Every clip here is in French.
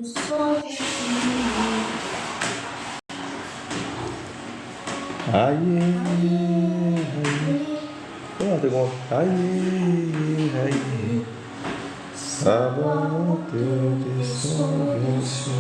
Aïe, aïe, aïe, ça monte, descend, dessus.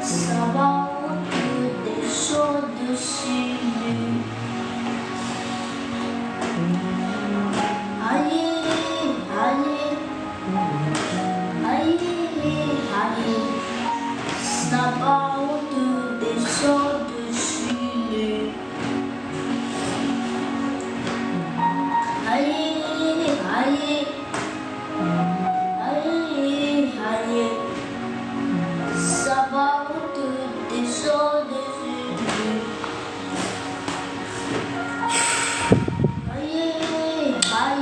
C'est bon,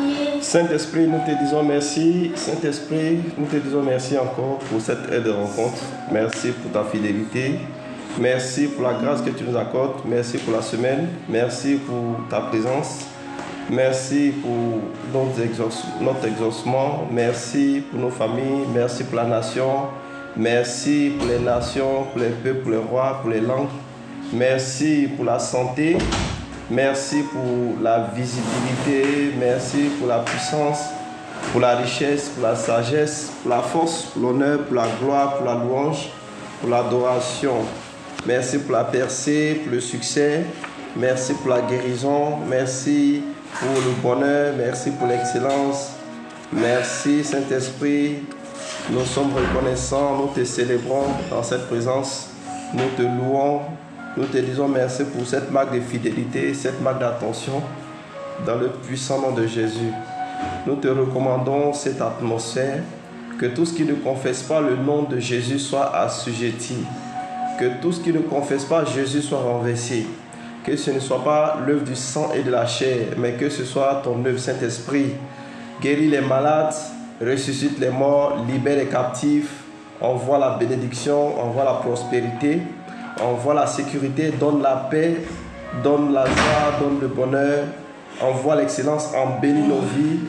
merci. Saint-Esprit, nous te disons merci. Saint-Esprit, nous te disons merci encore pour cette aide de rencontre. Merci pour ta fidélité. Merci pour la grâce que tu nous accordes. Merci pour la semaine. Merci pour ta présence. Merci pour notre exaucement. Merci pour nos familles. Merci pour la nation. Merci pour les nations, pour les peuples, pour les rois, pour les langues. Merci pour la santé. Merci pour la visibilité, merci pour la puissance, pour la richesse, pour la sagesse, pour la force, pour l'honneur, pour la gloire, pour la louange, pour l'adoration. Merci pour la percée, pour le succès. Merci pour la guérison. Merci pour le bonheur. Merci pour l'excellence. Merci Saint-Esprit. Nous sommes reconnaissants, nous te célébrons dans cette présence. Nous te louons. Nous te disons merci pour cette marque de fidélité, cette marque d'attention, dans le puissant nom de Jésus. Nous te recommandons cette atmosphère, que tout ce qui ne confesse pas le nom de Jésus soit assujetti, que tout ce qui ne confesse pas Jésus soit renversé, que ce ne soit pas l'œuvre du sang et de la chair, mais que ce soit ton œuvre, Saint-Esprit. Guéris les malades, ressuscite les morts, libère les captifs, envoie la bénédiction, envoie la prospérité, envoie la sécurité, donne la paix, donne la joie, donne le bonheur, envoie l'excellence, en bénit nos vies,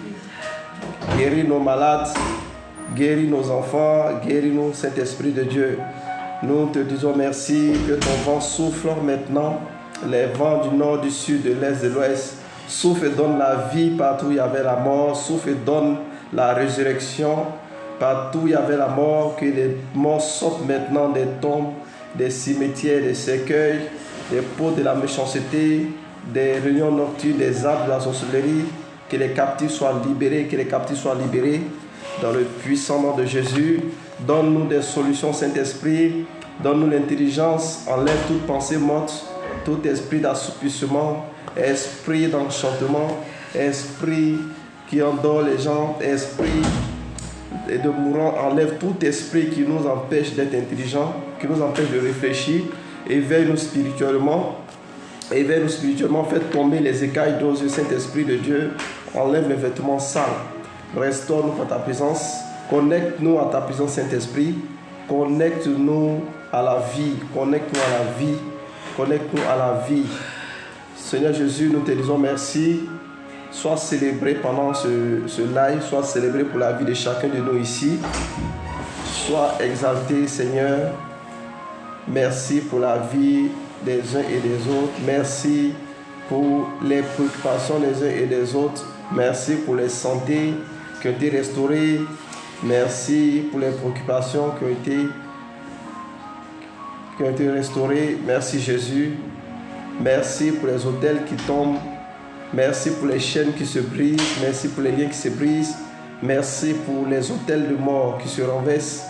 guéris nos malades, guéris nos enfants, guéris-nous, Saint-Esprit de Dieu. Nous te disons merci, que ton vent souffle maintenant, les vents du nord, du sud, de l'est, de l'ouest, souffle et donne la vie partout où il y avait la mort, souffle et donne la résurrection, partout où il y avait la mort, que les morts sortent maintenant des tombes, des cimetières, des cercueils, des pots de la méchanceté, des réunions nocturnes, des arbres de la sorcellerie, que les captifs soient libérés, que les captifs soient libérés dans le puissant nom de Jésus. Donne-nous des solutions, Saint-Esprit, donne-nous l'intelligence, enlève toute pensée morte, tout esprit d'assoupissement, esprit d'enchantement, esprit qui endort les gens, esprit et de mourant, enlève tout esprit qui nous empêche d'être intelligents, qui nous empêche de réfléchir. Éveille-nous spirituellement, faites tomber les écailles de yeux, Saint-Esprit de Dieu, enlève les vêtements sales, restaure-nous par ta présence, connecte-nous à ta présence, Saint-Esprit, connecte-nous à la vie, connecte-nous à la vie, connecte-nous à la vie. Seigneur Jésus, nous te disons merci. Sois célébré pendant ce live, sois célébré pour la vie de chacun de nous ici. Sois exalté, Seigneur. Merci pour la vie des uns et des autres. Merci pour les préoccupations des uns et des autres. Merci pour les santé qui ont été restaurées. Merci pour les préoccupations qui ont été restaurées. Merci Jésus. Merci pour les autels qui tombent. Merci pour les chaînes qui se brisent. Merci pour les liens qui se brisent. Merci pour les autels de mort qui se renversent.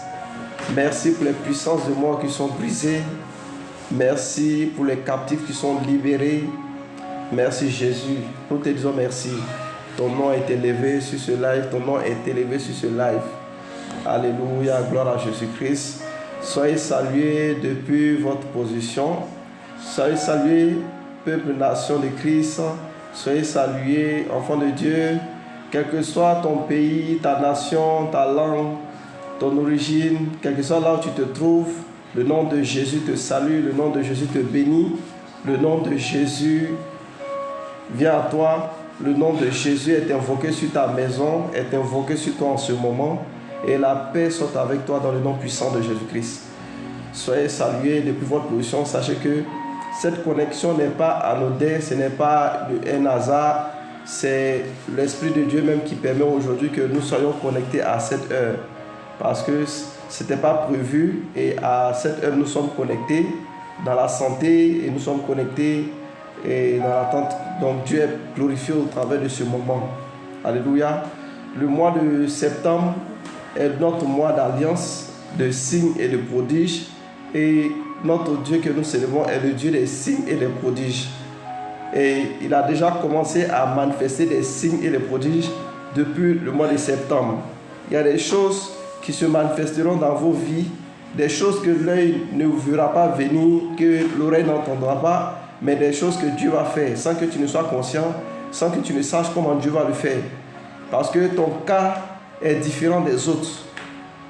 Merci pour les puissances de mort qui sont brisées. Merci pour les captifs qui sont libérés. Merci Jésus. Nous te disons merci. Ton nom est élevé sur ce live. Ton nom est élevé sur ce live. Alléluia. Gloire à Jésus-Christ. Soyez salués depuis votre position. Soyez salués, peuple, nation de Christ. Soyez salués, enfants de Dieu. Quel que soit ton pays, ta nation, ta langue, ton origine, quel que soit là où tu te trouves, le nom de Jésus te salue, le nom de Jésus te bénit, le nom de Jésus vient à toi, le nom de Jésus est invoqué sur ta maison, est invoqué sur toi en ce moment, et la paix soit avec toi dans le nom puissant de Jésus-Christ. Soyez salués depuis votre position, sachez que cette connexion n'est pas anodine, ce n'est pas un hasard, c'est l'Esprit de Dieu même qui permet aujourd'hui que nous soyons connectés à cette heure. Parce que ce n'était pas prévu et à cette heure nous sommes connectés dans la santé et nous sommes connectés et dans l'attente. Donc Dieu est glorifié au travers de ce moment. Alléluia. Le mois de septembre est notre mois d'alliance, de signes et de prodiges. Et notre Dieu que nous célébrons est le Dieu des signes et des prodiges. Et il a déjà commencé à manifester des signes et des prodiges depuis le mois de septembre. Il y a des choses qui se manifesteront dans vos vies, des choses que l'œil ne verra pas venir, que l'oreille n'entendra pas, mais des choses que Dieu va faire sans que tu ne sois conscient, sans que tu ne saches comment Dieu va le faire. Parce que ton cas est différent des autres.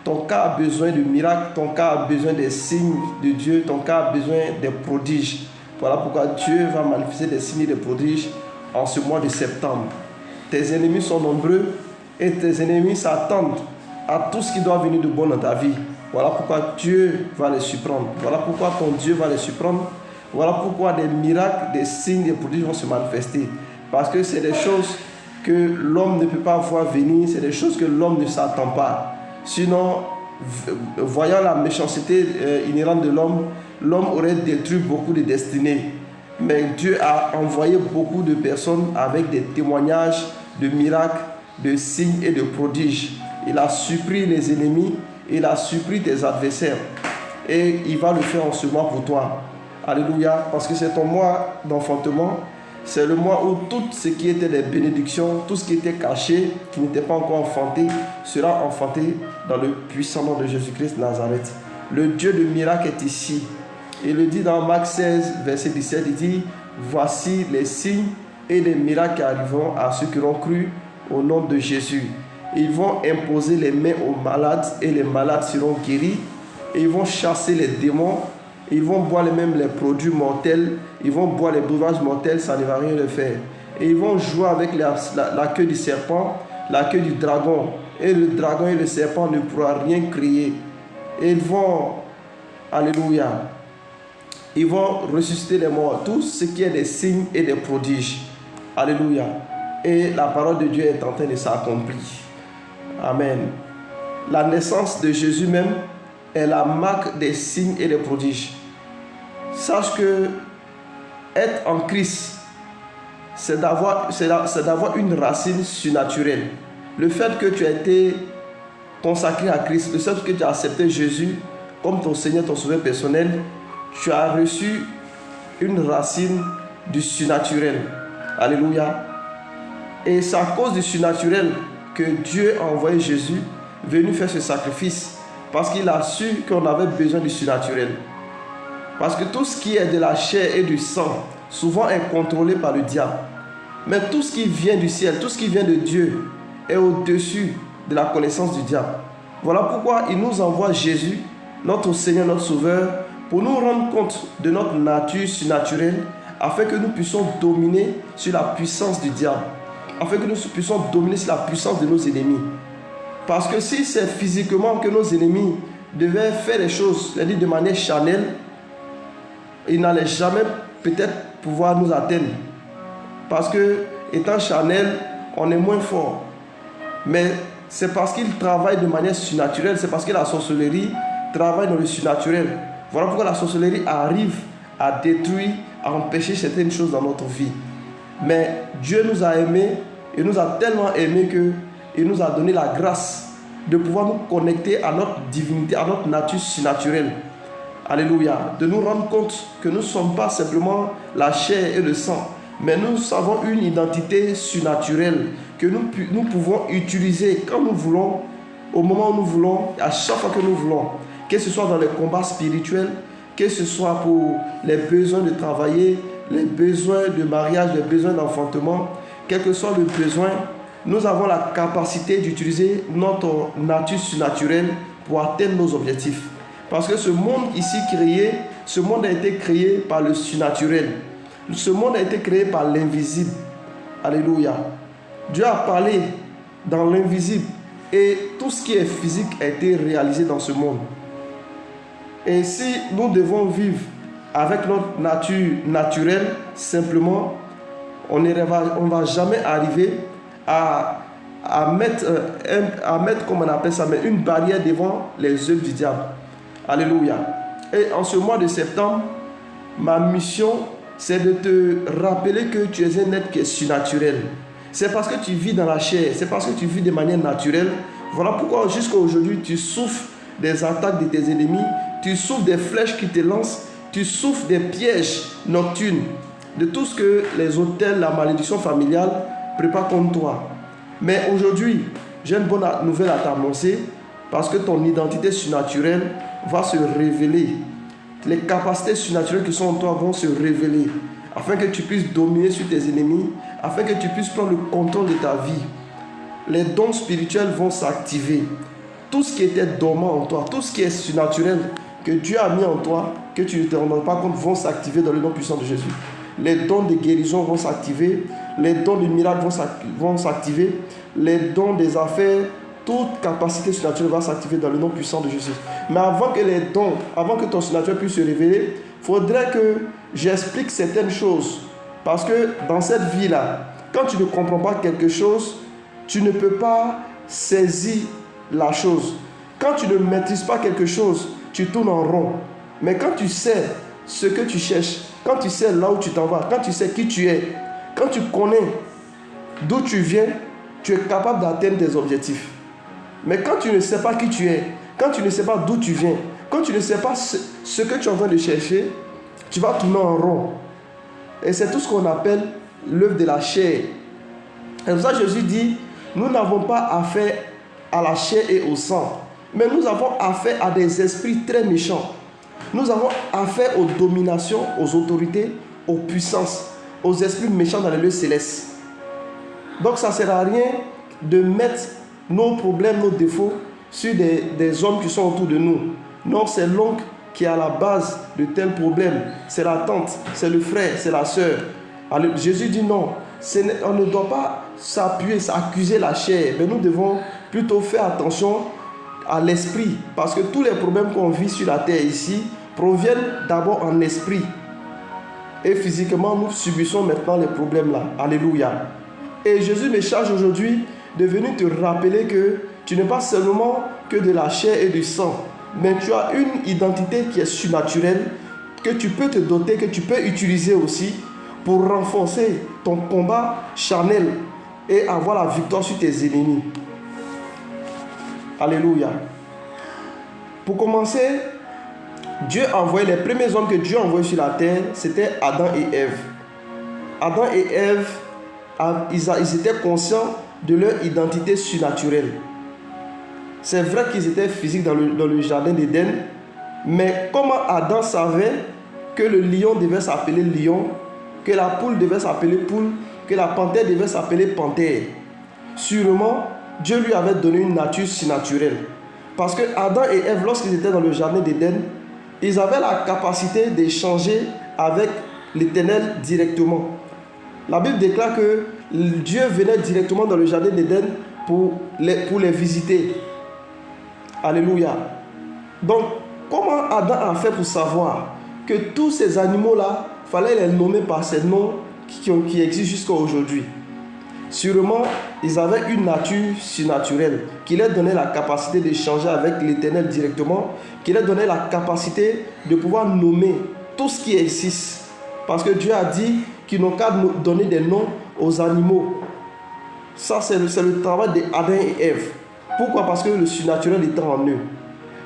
Ton cas a besoin de miracles, ton cas a besoin des signes de Dieu, ton cas a besoin des prodiges. Voilà pourquoi Dieu va manifester des signes et des prodiges en ce mois de septembre. Tes ennemis sont nombreux et tes ennemis s'attendent à tout ce qui doit venir de bon dans ta vie. Voilà pourquoi Dieu va les surprendre. Voilà pourquoi ton Dieu va les surprendre. Voilà pourquoi des miracles, des signes, des prodiges vont se manifester. Parce que c'est des choses que l'homme ne peut pas voir venir, c'est des choses que l'homme ne s'attend pas. Sinon, voyant la méchanceté inhérente de l'homme, l'homme aurait détruit beaucoup de destinées. Mais Dieu a envoyé beaucoup de personnes avec des témoignages de miracles, de signes et de prodiges. Il a surpris les ennemis, il a surpris tes adversaires. Et il va le faire en ce mois pour toi. Alléluia. Parce que c'est ton mois d'enfantement. C'est le mois où tout ce qui était des bénédictions, tout ce qui était caché, qui n'était pas encore enfanté, sera enfanté dans le puissant nom de Jésus-Christ de Nazareth. Le Dieu de miracle est ici. Il le dit dans Marc 16, verset 17, il dit « Voici les signes et les miracles qui arriveront à ceux qui auront cru au nom de Jésus. Ils vont imposer les mains aux malades et les malades seront guéris. Et ils vont chasser les démons. Ils vont boire les produits mortels. Ils vont boire les breuvages mortels, ça ne va rien leur faire. Et ils vont jouer avec la queue du serpent, la queue du dragon. Et le dragon et le serpent ne pourront rien créer. Et ils vont, alléluia, ils vont ressusciter les morts. Tout ce qui est des signes et des prodiges. Alléluia. Et la parole de Dieu est en train de s'accomplir. Amen. La naissance de Jésus même est la marque des signes et des prodiges. Sache que être en Christ, c'est d'avoir une racine surnaturelle. Le fait que tu as été consacré à Christ, le fait que tu as accepté Jésus comme ton Seigneur, ton Sauveur personnel, tu as reçu une racine du surnaturel. Alléluia. Et c'est à cause du surnaturel que Dieu a envoyé Jésus venu faire ce sacrifice. Parce qu'il a su qu'on avait besoin du surnaturel. Parce que tout ce qui est de la chair et du sang, souvent est contrôlé par le diable. Mais tout ce qui vient du ciel, tout ce qui vient de Dieu, est au-dessus de la connaissance du diable. Voilà pourquoi il nous envoie Jésus, notre Seigneur, notre Sauveur, pour nous rendre compte de notre nature surnaturelle, afin que nous puissions dominer sur la puissance du diable, afin que nous puissions dominer sur la puissance de nos ennemis. Parce que si c'est physiquement que nos ennemis devaient faire les choses, c'est-à-dire de manière charnelle, ils n'allaient jamais peut-être pouvoir nous atteindre. parce que, étant charnel, on est moins fort. Mais c'est parce qu'il travaille de manière surnaturelle, c'est parce que la sorcellerie travaille dans le surnaturel. Voilà pourquoi la sorcellerie arrive à détruire, à empêcher certaines choses dans notre vie. Mais Dieu nous a aimés, il nous a tellement aimés qu'il nous a donné la grâce de pouvoir nous connecter à notre divinité, à notre nature surnaturelle. Alléluia. De nous rendre compte que nous ne sommes pas simplement la chair et le sang, mais nous avons une identité surnaturelle que nous pouvons utiliser quand nous voulons, au moment où nous voulons, à chaque fois que nous voulons. Que ce soit dans les combats spirituels, que ce soit pour les besoins de travailler, les besoins de mariage, les besoins d'enfantement, quel que soit le besoin, nous avons la capacité d'utiliser notre nature surnaturelle pour atteindre nos objectifs. Parce que ce monde ici créé, ce monde a été créé par le surnaturel. Ce monde a été créé par l'invisible. Alléluia. Dieu a parlé dans l'invisible et tout ce qui est physique a été réalisé dans ce monde. Et si nous devons vivre avec notre nature naturelle, simplement, on ne va jamais arriver à mettre, comme on appelle ça, une barrière devant les œuvres du diable. Alléluia. Et en ce mois de septembre, ma mission, c'est de te rappeler que tu es un être qui est surnaturel. C'est parce que tu vis dans la chair, c'est parce que tu vis de manière naturelle. Voilà pourquoi jusqu'à aujourd'hui, tu souffres des attaques de tes ennemis, tu souffres des flèches qui te lancent, tu souffres des pièges nocturnes, de tout ce que les autels, la malédiction familiale préparent contre toi. Mais aujourd'hui, j'ai une bonne nouvelle à t'annoncer, parce que ton identité surnaturelle va se révéler. Les capacités surnaturelles qui sont en toi vont se révéler, afin que tu puisses dominer sur tes ennemis, afin que tu puisses prendre le contrôle de ta vie. Les dons spirituels vont s'activer. Tout ce qui était dormant en toi, tout ce qui est surnaturel que Dieu a mis en toi, que tu ne te rends pas compte, vont s'activer dans le nom puissant de Jésus. Les dons de guérison vont s'activer, les dons de miracles vont s'activer, les dons des affaires, toute capacité surnaturelle va s'activer dans le nom puissant de Jésus. Mais avant que les dons, avant que ton surnaturel puisse se révéler, il faudrait que j'explique certaines choses. Parce que dans cette vie-là, quand tu ne comprends pas quelque chose, tu ne peux pas saisir la chose. Quand tu ne maîtrises pas quelque chose, tu tournes en rond. Mais quand tu sais ce que tu cherches, quand tu sais là où tu t'en vas, quand tu sais qui tu es, quand tu connais d'où tu viens, tu es capable d'atteindre tes objectifs. Mais quand tu ne sais pas qui tu es, quand tu ne sais pas d'où tu viens, quand tu ne sais pas ce que tu es en train de chercher, tu vas tourner en rond. Et c'est tout ce qu'on appelle l'œuvre de la chair. Et pour ça Jésus dit, nous n'avons pas affaire à la chair et au sang, mais nous avons affaire à des esprits très méchants. Nous avons affaire aux dominations, aux autorités, aux puissances, aux esprits méchants dans les lieux célestes. Donc ça ne sert à rien de mettre nos problèmes, nos défauts sur des hommes qui sont autour de nous. Non, c'est l'oncle qui est à la base de tel problème. C'est la tante, c'est le frère, c'est la soeur. Alors, Jésus dit non, on ne doit pas s'appuyer, s'accuser la chair, mais nous devons plutôt faire attention à l'esprit. Parce que tous les problèmes qu'on vit sur la terre ici proviennent d'abord en esprit. Et physiquement, nous subissons maintenant les problèmes là. Alléluia. Et Jésus me charge aujourd'hui de venir te rappeler que tu n'es pas seulement que de la chair et du sang, mais tu as une identité qui est surnaturelle, que tu peux te doter, que tu peux utiliser aussi pour renforcer ton combat charnel et avoir la victoire sur tes ennemis. Alléluia. Pour commencer, Dieu a envoyé, les premiers hommes que Dieu a envoyés sur la terre, c'était Adam et Ève. Adam et Ève, ils étaient conscients de leur identité surnaturelle. C'est vrai qu'ils étaient physiques dans le jardin d'Éden, mais comment Adam savait que le lion devait s'appeler lion, que la poule devait s'appeler poule, que la panthère devait s'appeler panthère? Sûrement, Dieu lui avait donné une nature surnaturelle. Parce que Adam et Ève, lorsqu'ils étaient dans le jardin d'Éden, ils avaient la capacité d'échanger avec l'Éternel directement. La Bible déclare que Dieu venait directement dans le jardin d'Éden pour les visiter. Alléluia. Donc, comment Adam a fait pour savoir que tous ces animaux-là, il fallait les nommer par ces noms qui existent jusqu'à aujourd'hui. Sûrement, ils avaient une nature surnaturelle qui leur donnait la capacité d'échanger avec l'Éternel directement, qui leur donnait la capacité de pouvoir nommer tout ce qui existe. Parce que Dieu a dit qu'ils n'ont qu'à donner des noms aux animaux. Ça, c'est le travail d'Adam et Ève. Pourquoi? Parce que le surnaturel était en eux.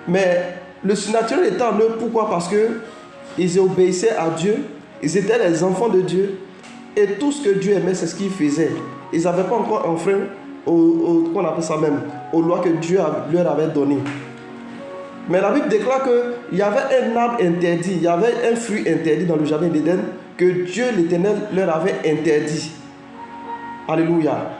Mais le surnaturel était en eux, pourquoi? Parce qu'ils obéissaient à Dieu, ils étaient les enfants de Dieu, et tout ce que Dieu aimait, c'est ce qu'ils faisaient. Ils n'avaient pas encore enfreint qu'on appelle ça même, aux lois que Dieu leur avait données. Mais la Bible déclare qu'il y avait un arbre interdit, il y avait un fruit interdit dans le jardin d'Éden que Dieu l'Éternel leur avait interdit. Alléluia.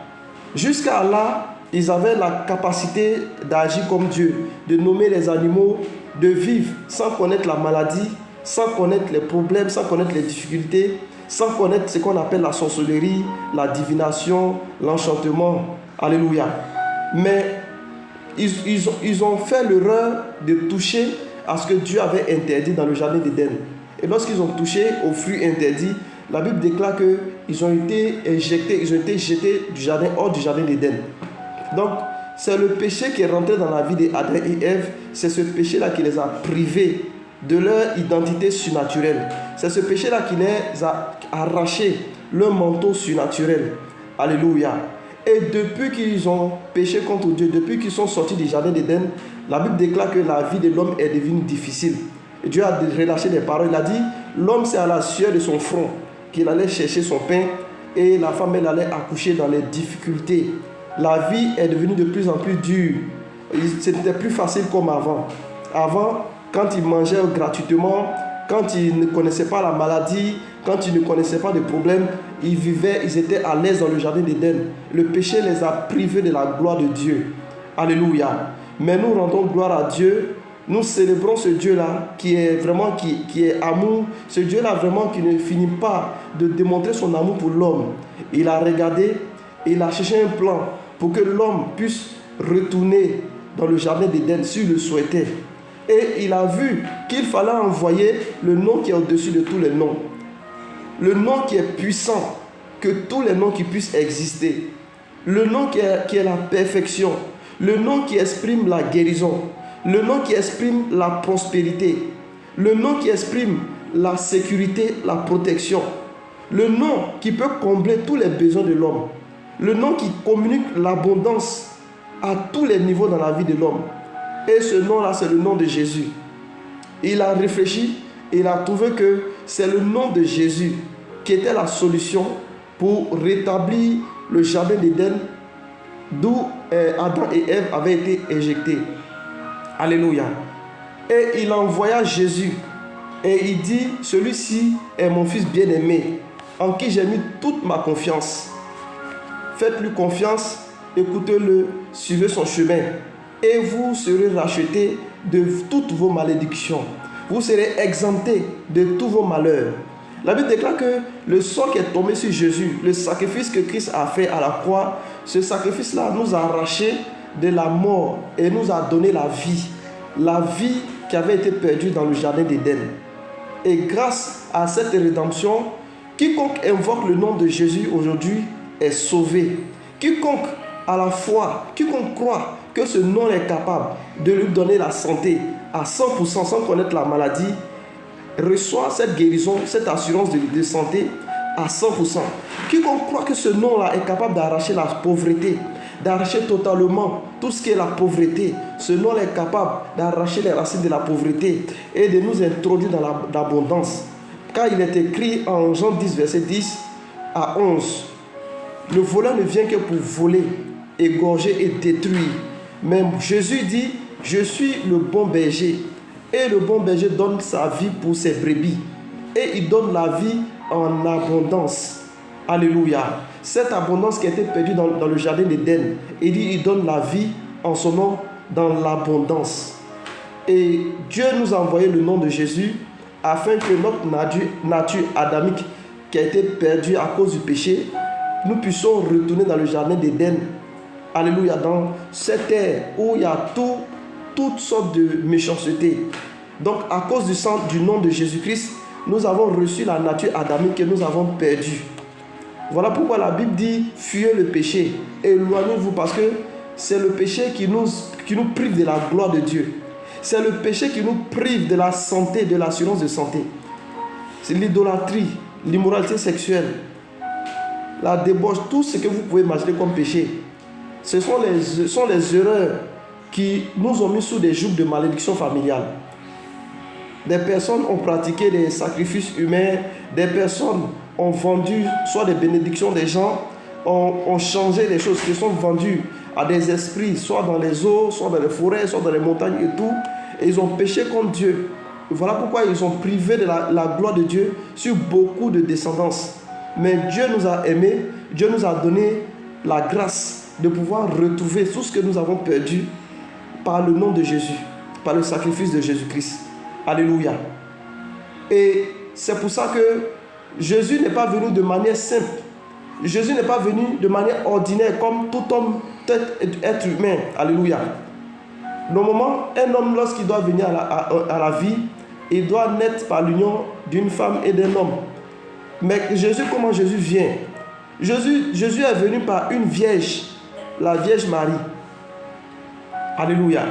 Jusqu'à là, ils avaient la capacité d'agir comme Dieu, de nommer les animaux, de vivre sans connaître la maladie, sans connaître les problèmes, sans connaître les difficultés, sans connaître ce qu'on appelle la sorcellerie, la divination, l'enchantement. Alléluia. Mais ils ont fait l'erreur de toucher à ce que Dieu avait interdit dans le jardin d'Éden. Et lorsqu'ils ont touché au fruit interdit, la Bible déclare qu'ils ont été éjectés, ils ont été jetés du jardin, hors du jardin d'Éden. Donc, c'est le péché qui est rentré dans la vie d'Adam et Ève. C'est ce péché-là qui les a privés de leur identité surnaturelle. C'est ce péché-là qui les a arraché leur manteau surnaturel. Alléluia. Et depuis qu'ils ont péché contre Dieu, depuis qu'ils sont sortis du jardin d'Éden, la Bible déclare que la vie de l'homme est devenue difficile. Et Dieu a relâché des paroles. Il a dit, l'homme c'est à la sueur de son front qu'il allait chercher son pain, et la femme elle allait accoucher dans les difficultés. La vie est devenue de plus en plus dure. Ce n'était plus facile comme avant. Avant, quand ils mangeaient gratuitement, quand ils ne connaissaient pas la maladie, quand ils ne connaissaient pas de problèmes, ils vivaient, ils étaient à l'aise dans le jardin d'Éden. Le péché les a privés de la gloire de Dieu. Alléluia. Mais nous rendons gloire à Dieu. Nous célébrons ce Dieu-là qui est vraiment qui est amour. Ce Dieu-là vraiment qui ne finit pas de démontrer son amour pour l'homme. Il a regardé, il a cherché un plan pour que l'homme puisse retourner dans le jardin d'Éden s'il le souhaitait. Et il a vu qu'il fallait envoyer le nom qui est au-dessus de tous les noms. Le nom qui est puissant, que tous les noms qui puissent exister. Le nom qui est la perfection. Le nom qui exprime la guérison. Le nom qui exprime la prospérité. Le nom qui exprime la sécurité, la protection. Le nom qui peut combler tous les besoins de l'homme. Le nom qui communique l'abondance à tous les niveaux dans la vie de l'homme. Et ce nom-là, c'est le nom de Jésus. Il a réfléchi et il a trouvé que c'est le nom de Jésus qui était la solution pour rétablir le jardin d'Éden d'où Adam et Ève avaient été éjectés. Alléluia. Et il envoya Jésus. Et il dit, celui-ci est mon fils bien-aimé, en qui j'ai mis toute ma confiance. Faites-lui confiance, écoutez-le, suivez son chemin. Et vous serez rachetés de toutes vos malédictions. Vous serez exemptés de tous vos malheurs. La Bible déclare que le sort qui est tombé sur Jésus, le sacrifice que Christ a fait à la croix, ce sacrifice-là nous a arrachés de la mort et nous a donné la vie. La vie qui avait été perdue dans le jardin d'Éden. Et grâce à cette rédemption, quiconque invoque le nom de Jésus aujourd'hui est sauvé. Quiconque a la foi, quiconque croit que ce nom est capable de lui donner la santé à 100% sans connaître la maladie, reçoit cette guérison, cette assurance de santé à 100%. Quiconque croit que ce nom-là est capable d'arracher la pauvreté, d'arracher totalement tout ce qui est la pauvreté, ce nom est capable d'arracher les racines de la pauvreté et de nous introduire dans l'abondance. Car il est écrit en Jean 10, verset 10 à 11, « Le voleur ne vient que pour voler, égorger et détruire. Mais Jésus dit, je suis le bon berger. Et le bon berger donne sa vie pour ses brebis. Et il donne la vie en abondance. » Alléluia. Cette abondance qui a été perdue dans le jardin d'Éden, il dit, il donne la vie en son nom dans l'abondance. Et Dieu nous a envoyé le nom de Jésus afin que notre nature adamique qui a été perdue à cause du péché, nous puissions retourner dans le jardin d'Éden. Alléluia, dans cette terre où il y a toutes sortes de méchanceté. Donc à cause du sang, du nom de Jésus-Christ, nous avons reçu la nature adamique que nous avons perdue. Voilà pourquoi la Bible dit fuyez le péché, éloignez-vous, parce que c'est le péché qui nous prive de la gloire de Dieu. C'est le péché qui nous prive de la santé, de l'assurance de santé. C'est l'idolâtrie, l'immoralité sexuelle, la débauche, tout ce que vous pouvez imaginer comme péché. Ce sont les erreurs qui nous ont mis sous des jougs de malédiction familiale. Des personnes ont pratiqué des sacrifices humains, des personnes ont vendu soit des bénédictions des gens, ont changé les choses qui sont vendues à des esprits, soit dans les eaux, soit dans les forêts, soit dans les montagnes et tout. Et ils ont péché contre Dieu. Voilà pourquoi ils ont privé de la gloire de Dieu sur beaucoup de descendance. Mais Dieu nous a aimés, Dieu nous a donné la grâce de pouvoir retrouver tout ce que nous avons perdu par le nom de Jésus, par le sacrifice de Jésus-Christ. Alléluia. Et c'est pour ça que Jésus n'est pas venu de manière simple. Jésus n'est pas venu de manière ordinaire comme tout homme, être humain. Alléluia. Normalement, un homme, lorsqu'il doit venir à la vie, il doit naître par l'union d'une femme et d'un homme. Mais Jésus, comment Jésus vient? Jésus est venu par une vierge, la Vierge Marie. Alléluia.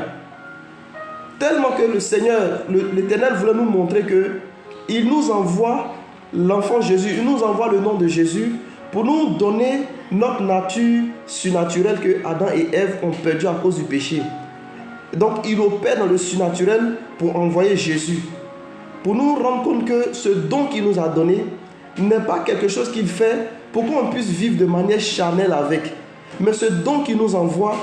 Tellement que le Seigneur, l'Éternel voulait nous montrer qu'il nous envoie l'enfant Jésus, il nous envoie le nom de Jésus pour nous donner notre nature surnaturelle que Adam et Ève ont perdu à cause du péché. Donc il opère dans le surnaturel pour envoyer Jésus, pour nous rendre compte que ce don qu'il nous a donné n'est pas quelque chose qu'il fait pour qu'on puisse vivre de manière charnelle avec. Mais ce don qu'il nous envoie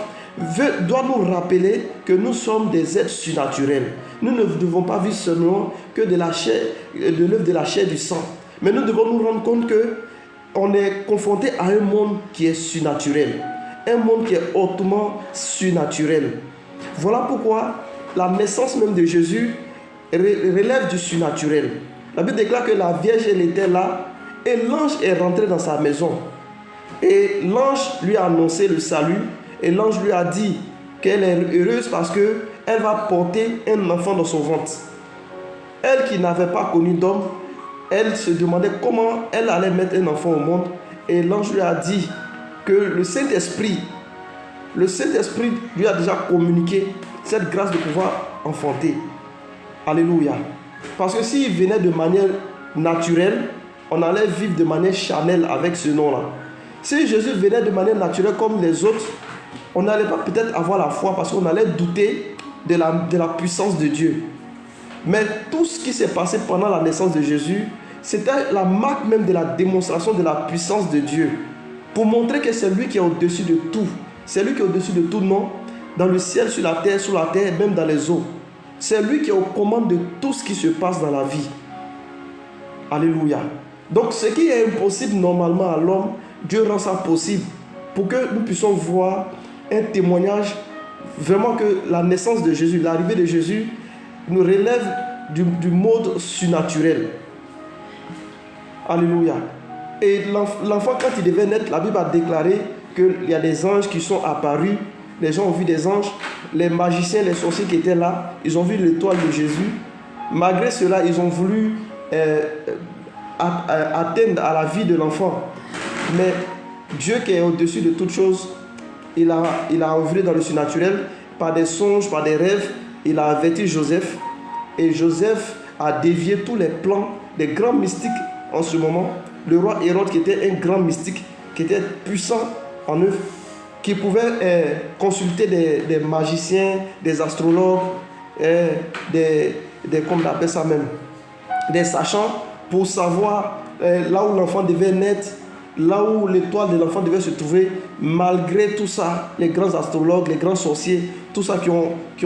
doit nous rappeler que nous sommes des êtres surnaturels. Nous ne devons pas vivre seulement que de la chair, de l'œuvre de la chair et du sang. Mais nous devons nous rendre compte qu'on est confronté à un monde qui est surnaturel. Un monde qui est hautement surnaturel. Voilà pourquoi la naissance même de Jésus relève du surnaturel. La Bible déclare que la Vierge, elle était là et l'ange est rentré dans sa maison. Et l'ange lui a annoncé le salut et l'ange lui a dit qu'elle est heureuse parce qu'elle va porter un enfant dans son ventre. Elle qui n'avait pas connu d'homme, elle se demandait comment elle allait mettre un enfant au monde et l'ange lui a dit que le Saint-Esprit lui a déjà communiqué cette grâce de pouvoir enfanter. Alléluia. Parce que s'il venait de manière naturelle, on allait vivre de manière charnelle avec ce nom-là. Si Jésus venait de manière naturelle comme les autres, on n'allait pas peut-être avoir la foi parce qu'on allait douter de la puissance de Dieu. Mais tout ce qui s'est passé pendant la naissance de Jésus, c'était la marque même de la démonstration de la puissance de Dieu. Pour montrer que c'est lui qui est au-dessus de tout. C'est lui qui est au-dessus de tout nom, dans le ciel, sur la terre, sous la terre, même dans les eaux. C'est lui qui est aux commandes de tout ce qui se passe dans la vie. Alléluia. Donc ce qui est impossible normalement à l'homme, Dieu rend ça possible pour que nous puissions voir un témoignage vraiment que la naissance de Jésus, l'arrivée de Jésus nous relève du mode surnaturel. Alléluia. Et l'enfant, quand il devait naître, la Bible a déclaré qu'il y a des anges qui sont apparus. Les gens ont vu des anges. Les magiciens, les sorciers qui étaient là, ils ont vu l'étoile de Jésus. Malgré cela, ils ont voulu atteindre à la vie de l'enfant. Mais Dieu qui est au-dessus de toutes choses, il a œuvré dans le surnaturel par des songes, par des rêves. Il a averti Joseph. Et Joseph a dévié tous les plans des grands mystiques en ce moment. Le roi Hérode qui était un grand mystique, qui était puissant en œuvre, qui pouvait consulter des magiciens, des astrologues, comment on appelle ça même, des sachants pour savoir là où l'enfant devait naître, là où l'étoile de l'enfant devait se trouver. Malgré tout ça, les grands astrologues, les grands sorciers, tout ça qui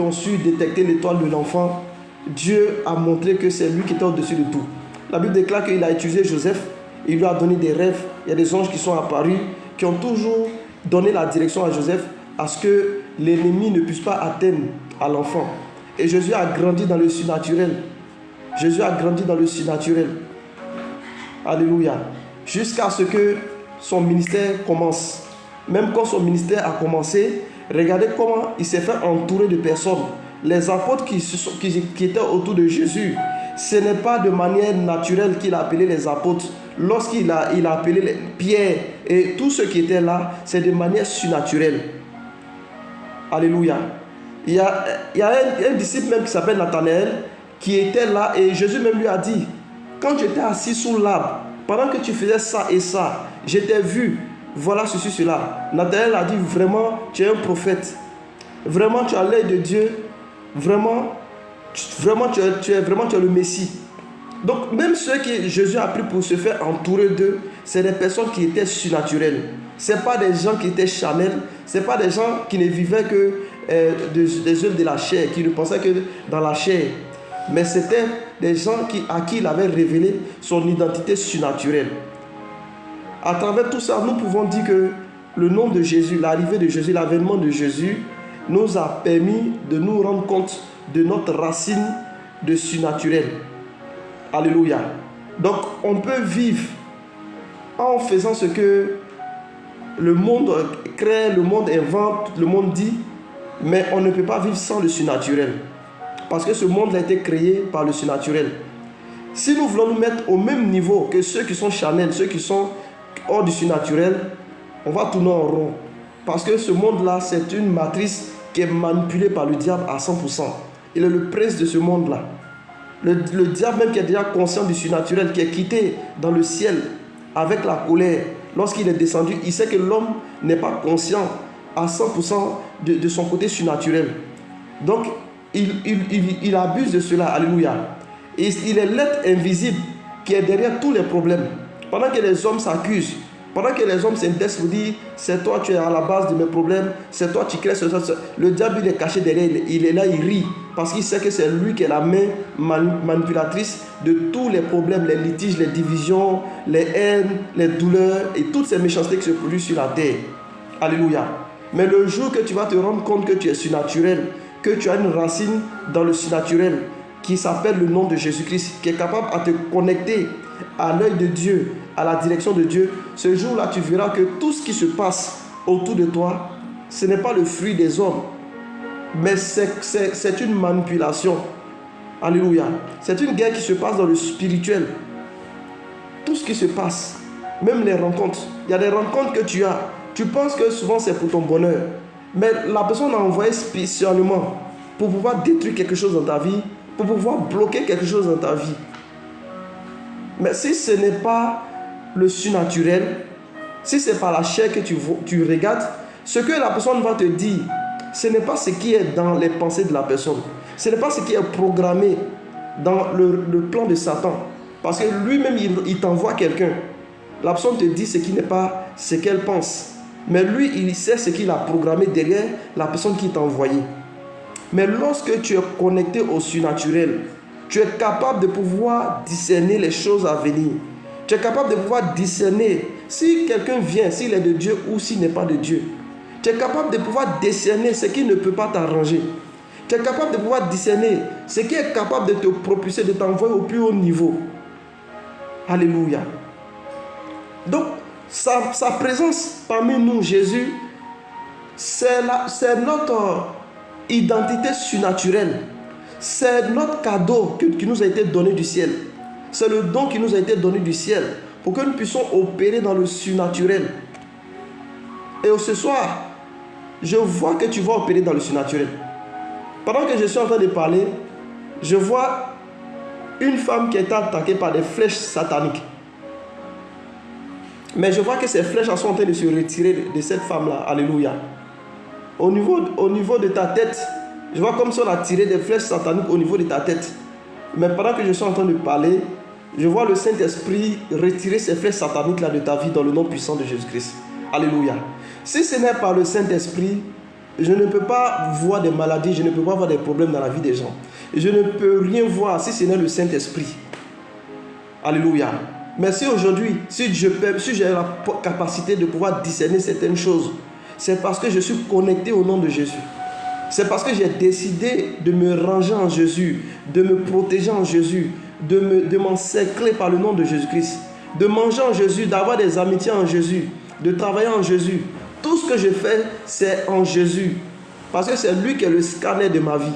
ont su détecter l'étoile de l'enfant, Dieu a montré que c'est lui qui était au-dessus de tout. La Bible déclare qu'il a utilisé Joseph, il lui a donné des rêves, il y a des anges qui sont apparus, qui ont toujours donné la direction à Joseph à ce que l'ennemi ne puisse pas atteindre à l'enfant. Et Jésus a grandi dans le surnaturel. Jésus a grandi dans le surnaturel. Alléluia. Jusqu'à ce que son ministère commence. Même quand son ministère a commencé, regardez comment il s'est fait entourer de personnes. Les apôtres qui étaient autour de Jésus, ce n'est pas de manière naturelle qu'il a appelé les apôtres. Lorsqu'il a appelé Pierre et tous ceux qui étaient là, c'est de manière surnaturelle. Alléluia. Il y a un disciple même qui s'appelle Nathanaël qui était là et Jésus même lui a dit, quand j'étais assis sous l'arbre, pendant que tu faisais ça et ça, je t'ai vu, voilà ceci, cela. Nathanaël a dit, vraiment, tu es un prophète. Vraiment, tu as l'œil de Dieu. Vraiment, tu es le Messie. Donc, même ceux que Jésus a pris pour se faire entourer d'eux, c'est des personnes qui étaient surnaturelles. Ce n'est pas des gens qui étaient charnels. Ce n'est pas des gens qui ne vivaient que des œuvres de la chair, qui ne pensaient que dans la chair. Mais c'était des gens à qui il avait révélé son identité surnaturelle. À travers tout ça, nous pouvons dire que le nom de Jésus, l'arrivée de Jésus, l'avènement de Jésus, nous a permis de nous rendre compte de notre racine de surnaturel. Alléluia. Donc, on peut vivre en faisant ce que le monde crée, le monde invente, le monde dit, mais on ne peut pas vivre sans le surnaturel. Parce que ce monde a été créé par le surnaturel. Si nous voulons nous mettre au même niveau que ceux qui sont charnels, ceux qui sont hors du surnaturel, on va tourner en rond. Parce que ce monde-là, c'est une matrice qui est manipulée par le diable à 100%. Il est le prince de ce monde-là. Le diable même qui est déjà conscient du surnaturel, qui est quitté dans le ciel avec la colère, lorsqu'il est descendu, il sait que l'homme n'est pas conscient à 100% de son côté surnaturel. Donc, il abuse de cela. Alléluia. Et il est l'être invisible qui est derrière tous les problèmes. Pendant que les hommes s'accusent, pendant que les hommes s'intéressent pour dire c'est toi tu es à la base de mes problèmes, c'est toi tu crées ce. Le diable il est caché derrière, il est là, il rit parce qu'il sait que c'est lui qui est la main manipulatrice de tous les problèmes, les litiges, les divisions, les haines, les douleurs et toutes ces méchancetés qui se produisent sur la terre. Alléluia. Mais le jour que tu vas te rendre compte que tu es surnaturel, que tu as une racine dans le surnaturel qui s'appelle le nom de Jésus-Christ, qui est capable à te connecter à l'œil de Dieu, à la direction de Dieu, ce jour-là, tu verras que tout ce qui se passe autour de toi, ce n'est pas le fruit des hommes, mais c'est une manipulation. Alléluia. C'est une guerre qui se passe dans le spirituel. Tout ce qui se passe, même les rencontres. Il y a des rencontres que tu as. Tu penses que souvent c'est pour ton bonheur, mais la personne a envoyé spécialement pour pouvoir détruire quelque chose dans ta vie, pour pouvoir bloquer quelque chose dans ta vie. Mais si ce n'est pas le surnaturel, si ce n'est pas la chair que tu regardes, ce que la personne va te dire, ce n'est pas ce qui est dans les pensées de la personne. Ce n'est pas ce qui est programmé dans le plan de Satan. Parce que lui-même, il t'envoie quelqu'un. La personne te dit ce qui n'est pas ce qu'elle pense. Mais lui, il sait ce qu'il a programmé derrière la personne qui t'a envoyé. Mais lorsque tu es connecté au surnaturel, tu es capable de pouvoir discerner les choses à venir. Tu es capable de pouvoir discerner si quelqu'un vient, s'il est de Dieu ou s'il n'est pas de Dieu. Tu es capable de pouvoir discerner ce qui ne peut pas t'arranger. Tu es capable de pouvoir discerner ce qui est capable de te propulser, de t'envoyer au plus haut niveau. Alléluia. Donc, sa présence parmi nous, Jésus, c'est notre identité surnaturelle. C'est notre cadeau qui nous a été donné du ciel. C'est le don qui nous a été donné du ciel pour que nous puissions opérer dans le surnaturel. Et ce soir, je vois que tu vas opérer dans le surnaturel. Pendant que je suis en train de parler, je vois une femme qui est attaquée par des flèches sataniques. Mais je vois que ces flèches sont en train de se retirer de cette femme-là. Alléluia. Au niveau de ta tête, je vois comme si on a tiré des flèches sataniques au niveau de ta tête. Mais pendant que je suis en train de parler, je vois le Saint-Esprit retirer ces flèches sataniques-là de ta vie dans le nom puissant de Jésus-Christ. Alléluia. Si ce n'est pas le Saint-Esprit, je ne peux pas voir des maladies, je ne peux pas voir des problèmes dans la vie des gens. Je ne peux rien voir si ce n'est le Saint-Esprit. Alléluia. Mais si aujourd'hui, si j'ai la capacité de pouvoir discerner certaines choses, c'est parce que je suis connecté au nom de Jésus. C'est parce que j'ai décidé de me ranger en Jésus, de me protéger en Jésus, de m'encercler par le nom de Jésus-Christ, de manger en Jésus, d'avoir des amitiés en Jésus, de travailler en Jésus. Tout ce que je fais, c'est en Jésus. Parce que c'est lui qui est le scanner de ma vie.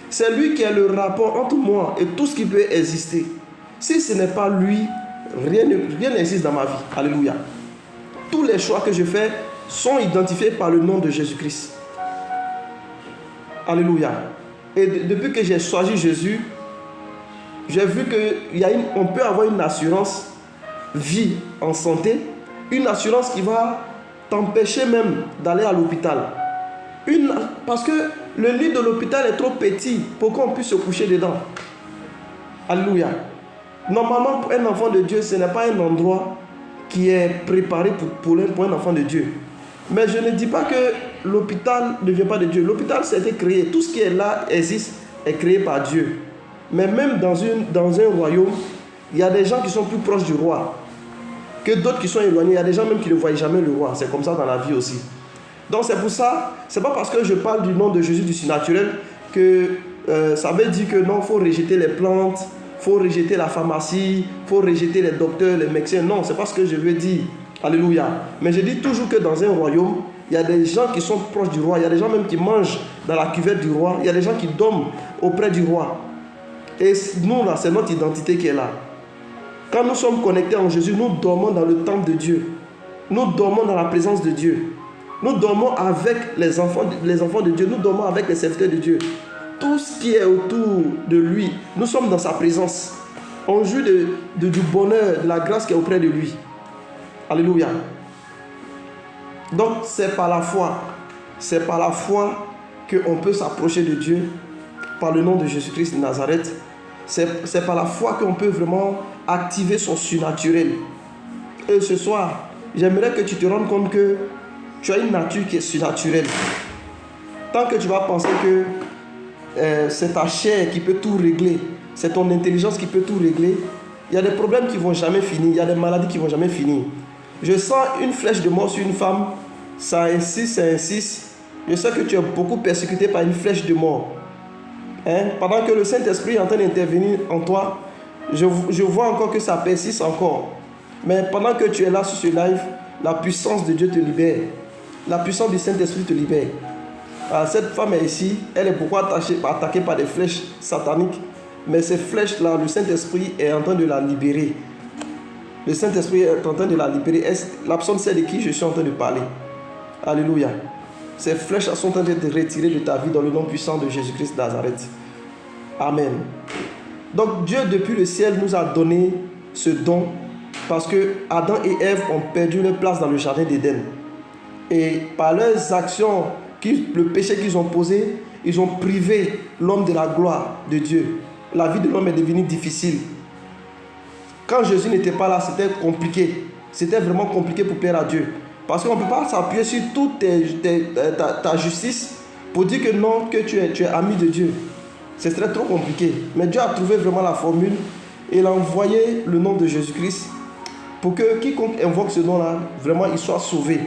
C'est lui qui a le rapport entre moi et tout ce qui peut exister. Si ce n'est pas lui, rien n'existe dans ma vie. Alléluia. Tous les choix que je fais sont identifiés par le nom de Jésus-Christ. Alléluia. Et depuis que j'ai choisi Jésus, j'ai vu qu'on peut avoir une assurance vie en santé, une assurance qui va t'empêcher même d'aller à l'hôpital. Parce que le lit de l'hôpital est trop petit pour qu'on puisse se coucher dedans. Alléluia. Normalement, pour un enfant de Dieu, ce n'est pas un endroit qui est préparé pour un enfant de Dieu. Mais je ne dis pas que l'hôpital ne vient pas de Dieu. L'hôpital, c'était créé. Tout ce qui est là existe, est créé par Dieu. Mais même dans un royaume, il y a des gens qui sont plus proches du roi que d'autres qui sont éloignés. Il y a des gens même qui ne voient jamais le roi. C'est comme ça dans la vie aussi. Donc c'est pour ça, c'est pas parce que je parle du nom de Jésus du surnaturel que ça veut dire que non, il faut rejeter les plantes, il faut rejeter la pharmacie, il faut rejeter les docteurs, les médecins. Non, c'est pas ce que je veux dire. Alléluia. Mais je dis toujours que dans un royaume, il y a des gens qui sont proches du roi. Il y a des gens même qui mangent dans la cuvette du roi. Il y a des gens qui dorment auprès du roi. Et nous, là, c'est notre identité qui est là. Quand nous sommes connectés en Jésus, nous dormons dans le temple de Dieu. Nous dormons dans la présence de Dieu. Nous dormons avec les enfants de Dieu. Nous dormons avec les serviteurs de Dieu. Tout ce qui est autour de lui, nous sommes dans sa présence. On joue du bonheur, de la grâce qui est auprès de lui. Alléluia. Donc c'est par la foi. C'est par la foi qu'on peut s'approcher de Dieu par le nom de Jésus-Christ de Nazareth. C'est par la foi qu'on peut vraiment activer son surnaturel. Et ce soir, j'aimerais que tu te rendes compte que tu as une nature qui est surnaturelle. Tant que tu vas penser que c'est ta chair qui peut tout régler, c'est ton intelligence qui peut tout régler, il y a des problèmes qui ne vont jamais finir, il y a des maladies qui ne vont jamais finir. Je sens une flèche de mort sur une femme, ça insiste, ça insiste. Je sais que tu es beaucoup persécuté par une flèche de mort. Pendant que le Saint-Esprit est en train d'intervenir en toi, je vois encore que ça persiste encore. Mais pendant que tu es là sur ce live, la puissance de Dieu te libère. La puissance du Saint-Esprit te libère. Alors, cette femme est ici, elle est beaucoup attaquée par des flèches sataniques. Mais ces flèches-là, le Saint-Esprit est en train de la libérer. Le Saint-Esprit est en train de la libérer. La personne sait de qui je suis en train de parler. Alléluia. Ces flèches sont en train de te retirer de ta vie dans le nom puissant de Jésus-Christ de Nazareth. Amen. Donc Dieu depuis le ciel nous a donné ce don parce que Adam et Ève ont perdu leur place dans le jardin d'Éden. Et par leurs actions, le péché qu'ils ont posé, ils ont privé l'homme de la gloire de Dieu. La vie de l'homme est devenue difficile. Quand Jésus n'était pas là, c'était compliqué. C'était vraiment compliqué pour plaire à Dieu. Parce qu'on ne peut pas s'appuyer sur toute ta justice pour dire que non, que tu es ami de Dieu. Ce serait trop compliqué. Mais Dieu a trouvé vraiment la formule et il a envoyé le nom de Jésus-Christ pour que quiconque invoque ce nom-là, vraiment il soit sauvé.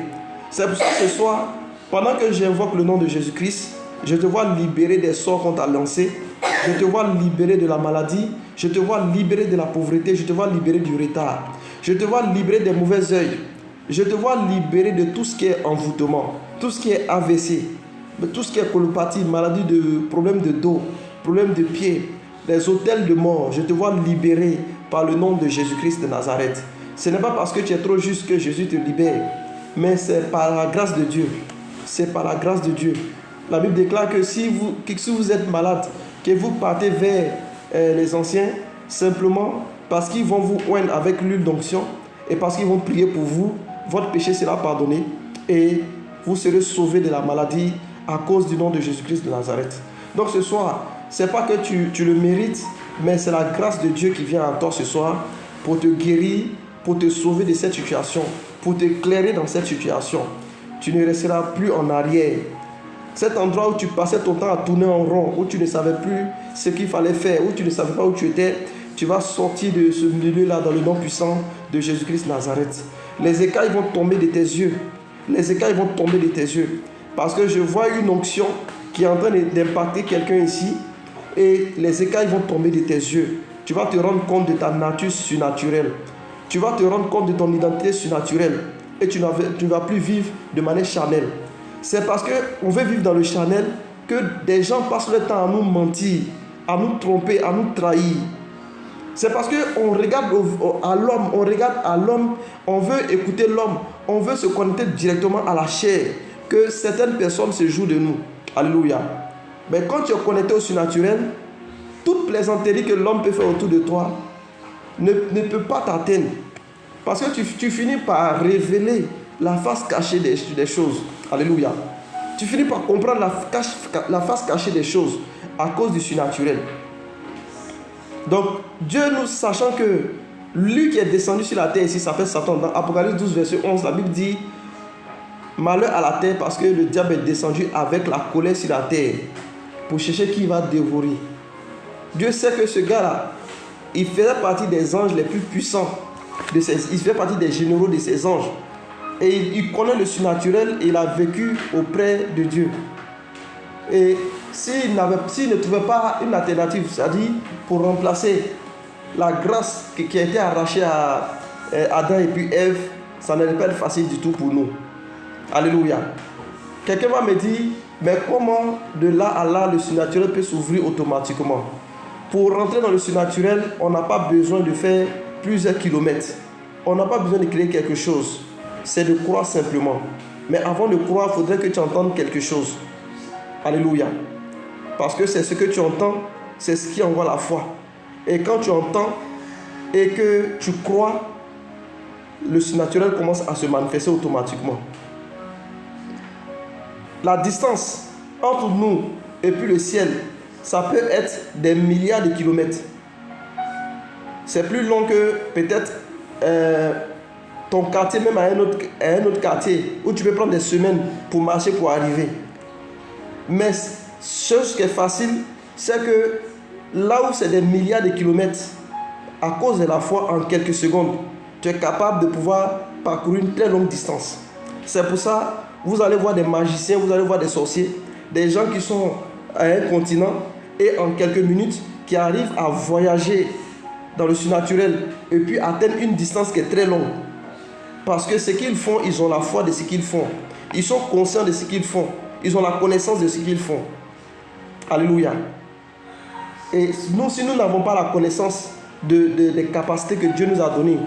C'est pour ça que ce soir, pendant que j'invoque le nom de Jésus-Christ, je te vois libérer des sorts qu'on t'a lancés. Je te vois libérer de la maladie. Je te vois libérer de la pauvreté. Je te vois libérer du retard. Je te vois libérer des mauvais œils. Je te vois libérer de tout ce qui est envoûtement, tout ce qui est AVC, tout ce qui est colopathie, maladie de problème de dos, problème de pied, les hôtels de mort. Je te vois libérer par le nom de Jésus-Christ de Nazareth. Ce n'est pas parce que tu es trop juste que Jésus te libère, mais c'est par la grâce de Dieu. C'est par la grâce de Dieu. La Bible déclare que si vous êtes malade, que vous partez vers les anciens, simplement parce qu'ils vont vous oindre avec l'huile d'onction et parce qu'ils vont prier pour vous, votre péché sera pardonné et vous serez sauvés de la maladie à cause du nom de Jésus-Christ de Nazareth. Donc ce soir, ce n'est pas que tu le mérites, mais c'est la grâce de Dieu qui vient à toi ce soir pour te guérir, pour te sauver de cette situation, pour t'éclairer dans cette situation. Tu ne resteras plus en arrière. Cet endroit où tu passais ton temps à tourner en rond, où tu ne savais plus ce qu'il fallait faire, où tu ne savais pas où tu étais, tu vas sortir de ce milieu-là dans le nom puissant de Jésus-Christ de Nazareth. Les écailles vont tomber de tes yeux. Les écailles vont tomber de tes yeux. Parce que je vois une onction qui est en train d'impacter quelqu'un ici et les écailles vont tomber de tes yeux. Tu vas te rendre compte de ta nature surnaturelle. Tu vas te rendre compte de ton identité surnaturelle et tu ne vas plus vivre de manière charnelle. C'est parce qu'on veut vivre dans le charnel que des gens passent le temps à nous mentir, à nous tromper, à nous trahir? C'est parce qu'on regarde à l'homme, on veut écouter l'homme, on veut se connecter directement à la chair, que certaines personnes se jouent de nous. Alléluia. Mais quand tu es connecté au surnaturel, toute plaisanterie que l'homme peut faire autour de toi ne peut pas t'atteindre. Parce que tu finis par révéler la face cachée des choses. Alléluia. Tu finis par comprendre la face cachée des choses à cause du surnaturel. Donc, Dieu, nous sachant que lui qui est descendu sur la terre ici s'appelle Satan. Dans Apocalypse 12, verset 11, la Bible dit: malheur à la terre parce que le diable est descendu avec la colère sur la terre pour chercher qui va dévorer. Dieu sait que ce gars-là, il faisait partie des anges les plus puissants. Il fait partie des généraux de ces anges. Et il connaît le surnaturel et il a vécu auprès de Dieu. Et s'il ne trouvait pas une alternative, c'est-à-dire pour remplacer la grâce qui a été arrachée à Adam et puis Ève, ça n'allait pas être facile du tout pour nous. Alléluia. Quelqu'un va me dire, mais comment de là à là le surnaturel peut s'ouvrir automatiquement? Pour rentrer dans le surnaturel, on n'a pas besoin de faire plusieurs kilomètres. On n'a pas besoin de créer quelque chose. C'est de croire simplement. Mais avant de croire, il faudrait que tu entendes quelque chose. Alléluia. Parce que c'est ce que tu entends, c'est ce qui envoie la foi. Et quand tu entends et que tu crois, le surnaturel commence à se manifester automatiquement. La distance entre nous et puis le ciel, ça peut être des milliards de kilomètres. C'est plus long que peut-être ton quartier, même à un autre quartier, où tu peux prendre des semaines pour marcher, pour arriver. Mais ce qui est facile, c'est que là où c'est des milliards de kilomètres, à cause de la foi, en quelques secondes, tu es capable de pouvoir parcourir une très longue distance. C'est pour ça, vous allez voir des magiciens, vous allez voir des sorciers, des gens qui sont à un continent et en quelques minutes, qui arrivent à voyager dans le surnaturel et puis atteindre une distance qui est très longue. Parce que ce qu'ils font, ils ont la foi de ce qu'ils font. Ils sont conscients de ce qu'ils font. Ils ont la connaissance de ce qu'ils font. Alléluia. Et nous, si nous n'avons pas la connaissance des capacités que Dieu nous a données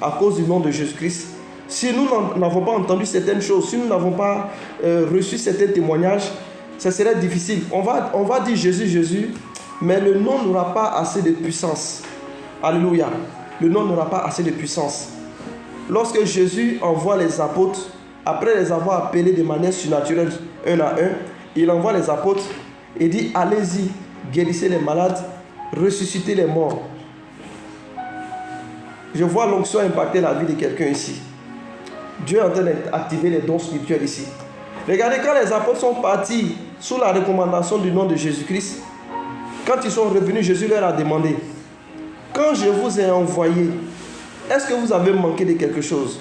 à cause du nom de Jésus-Christ, si nous n'avons pas entendu certaines choses, si nous n'avons pas reçu certains témoignages, ça serait difficile. On va dire Jésus, Jésus, mais le nom n'aura pas assez de puissance. Alléluia. Le nom n'aura pas assez de puissance. Lorsque Jésus envoie les apôtres, après les avoir appelés de manière surnaturelle, un à un, il envoie les apôtres et dit: allez-y, guérissez les malades, ressuscitez les morts. Je vois l'onction impacter la vie de quelqu'un ici. Dieu est en train d'activer les dons spirituels ici. Regardez, quand les apôtres sont partis sous la recommandation du nom de Jésus-Christ, quand ils sont revenus, Jésus leur a demandé: quand je vous ai envoyé, est-ce que vous avez manqué de quelque chose?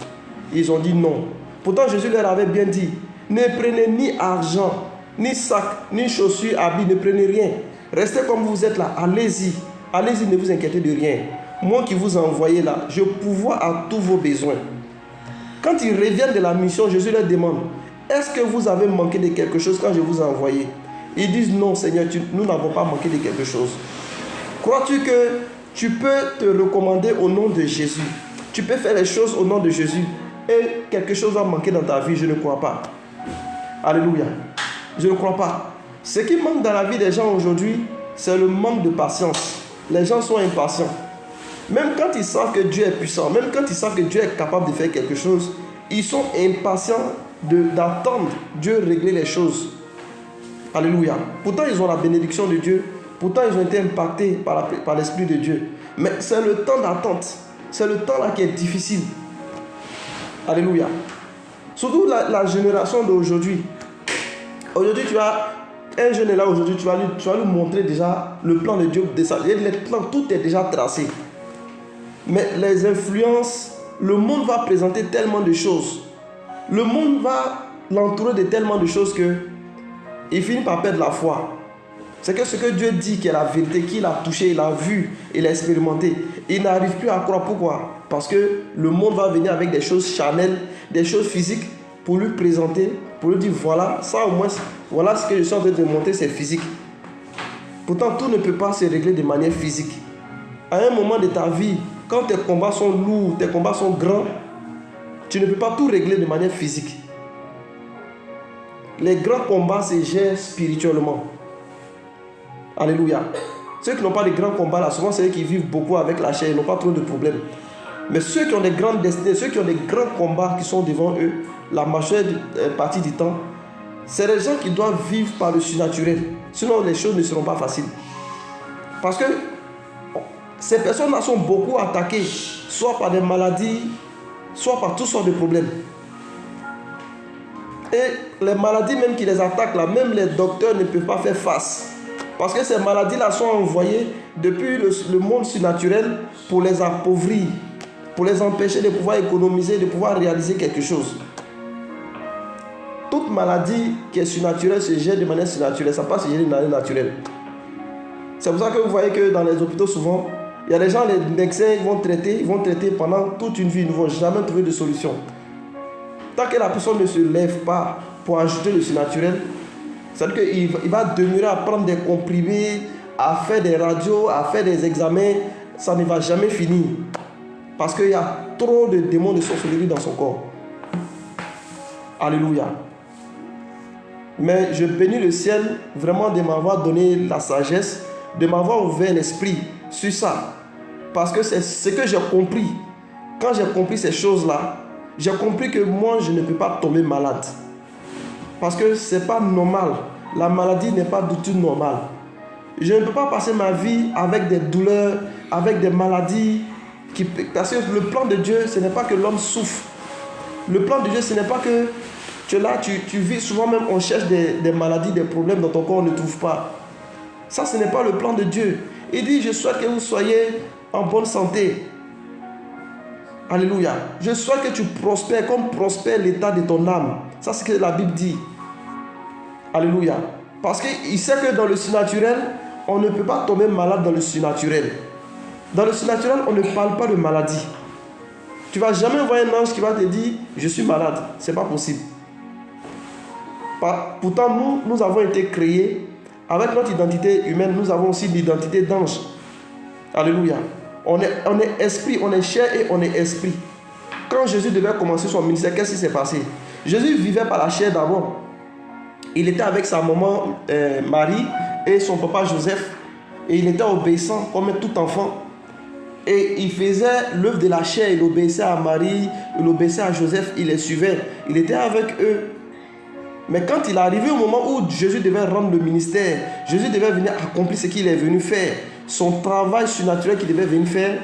Ils ont dit non. Pourtant, Jésus leur avait bien dit: ne prenez ni argent, ni sac, ni chaussures, habits, ne prenez rien. Restez comme vous êtes là, allez-y. Allez-y, ne vous inquiétez de rien. Moi qui vous ai envoyé là, je pourvois à tous vos besoins. Quand ils reviennent de la mission, Jésus leur demande: est-ce que vous avez manqué de quelque chose quand je vous ai envoyé? Ils disent: non Seigneur, nous n'avons pas manqué de quelque chose. Crois-tu que tu peux te recommander au nom de Jésus? Tu peux faire les choses au nom de Jésus et quelque chose va manquer dans ta vie? Je ne crois pas. Alléluia. Je ne crois pas. Ce qui manque dans la vie des gens aujourd'hui, c'est le manque de patience. Les gens sont impatients. Même quand ils savent que Dieu est puissant, même quand ils savent que Dieu est capable de faire quelque chose, ils sont impatients d'attendre Dieu régler les choses. Alléluia. Pourtant, ils ont la bénédiction de Dieu. Pourtant, ils ont été impactés par l'Esprit de Dieu. Mais c'est le temps d'attente. C'est le temps là qui est difficile. Alléluia. Surtout la génération d'aujourd'hui. Aujourd'hui, tu as un jeune est là aujourd'hui, tu vas lui montrer déjà le plan de Dieu. Les plans, tout est déjà tracé. Mais les influences, le monde va présenter tellement de choses. Le monde va l'entourer de tellement de choses que il finit par perdre la foi. C'est que ce que Dieu dit qui est la vérité, qu'il a touché, il a vu, il a expérimenté, il n'arrive plus à croire. Pourquoi? Parce que le monde va venir avec des choses charnelles, des choses physiques pour lui présenter pour lui dire voilà, ça au moins, voilà ce que je suis en train de montrer, c'est physique. Pourtant, tout ne peut pas se régler de manière physique. À un moment de ta vie, quand tes combats sont lourds, tes combats sont grands, tu ne peux pas tout régler de manière physique. Les grands combats se gèrent spirituellement. Alléluia. Ceux qui n'ont pas de grands combats, là, souvent c'est eux qui vivent beaucoup avec la chair, ils n'ont pas trop de problèmes. Mais ceux qui ont des grandes destinées, ceux qui ont des grands combats qui sont devant eux, la majeure partie du temps, c'est les gens qui doivent vivre par le surnaturel. Sinon, les choses ne seront pas faciles. Parce que ces personnes-là sont beaucoup attaquées, soit par des maladies, soit par toutes sortes de problèmes. Et les maladies même qui les attaquent, là, même les docteurs ne peuvent pas faire face. Parce que ces maladies-là sont envoyées depuis le monde surnaturel pour les appauvrir, pour les empêcher de pouvoir économiser, de pouvoir réaliser quelque chose. Toute maladie qui est surnaturelle se gère de manière surnaturelle, ça passe se gérer de manière naturelle. C'est pour ça que vous voyez que dans les hôpitaux, souvent, il y a des gens, les médecins, ils vont traiter pendant toute une vie, ils ne vont jamais trouver de solution. Tant que la personne ne se lève pas pour ajouter le surnaturel, c'est-à-dire qu'il va demeurer à prendre des comprimés, à faire des radios, à faire des examens, ça ne va jamais finir. Parce qu'il y a trop de démons de sorcellerie dans son corps. Alléluia. Mais je bénis le ciel vraiment de m'avoir donné la sagesse, de m'avoir ouvert l'esprit sur ça. Parce que c'est ce que j'ai compris. Quand j'ai compris ces choses-là, j'ai compris que moi, je ne peux pas tomber malade. Parce que ce n'est pas normal. La maladie n'est pas du tout normale. Je ne peux pas passer ma vie avec des douleurs, avec des maladies. Parce que le plan de Dieu, ce n'est pas que l'homme souffre. Le plan de Dieu, ce n'est pas que tu es là, tu vis. Souvent même, on cherche des maladies, des problèmes dans ton corps, on ne trouve pas. Ça, ce n'est pas le plan de Dieu. Il dit, je souhaite que vous soyez en bonne santé. Alléluia. Je souhaite que tu prospères comme prospère l'état de ton âme. Ça, c'est ce que la Bible dit. Alléluia. Parce qu'il sait que dans le surnaturel, on ne peut pas tomber malade dans le surnaturel. Dans le surnaturel, on ne parle pas de maladie. Tu ne vas jamais voir un ange qui va te dire, je suis malade. Ce n'est pas possible. Pourtant, nous avons été créés, avec notre identité humaine, nous avons aussi l'identité d'ange. Alléluia. On est esprit, on est chair et on est esprit. Quand Jésus devait commencer son ministère, qu'est-ce qui s'est passé? Jésus vivait par la chair d'abord. Il était avec sa maman Marie et son papa Joseph. Et il était obéissant comme tout enfant. Et il faisait l'œuvre de la chair. Il obéissait à Marie, il obéissait à Joseph, il les suivait. Il était avec eux. Mais quand il est arrivé au moment où Jésus devait rendre le ministère, Jésus devait venir accomplir ce qu'il est venu faire, son travail surnaturel qu'il devait venir faire,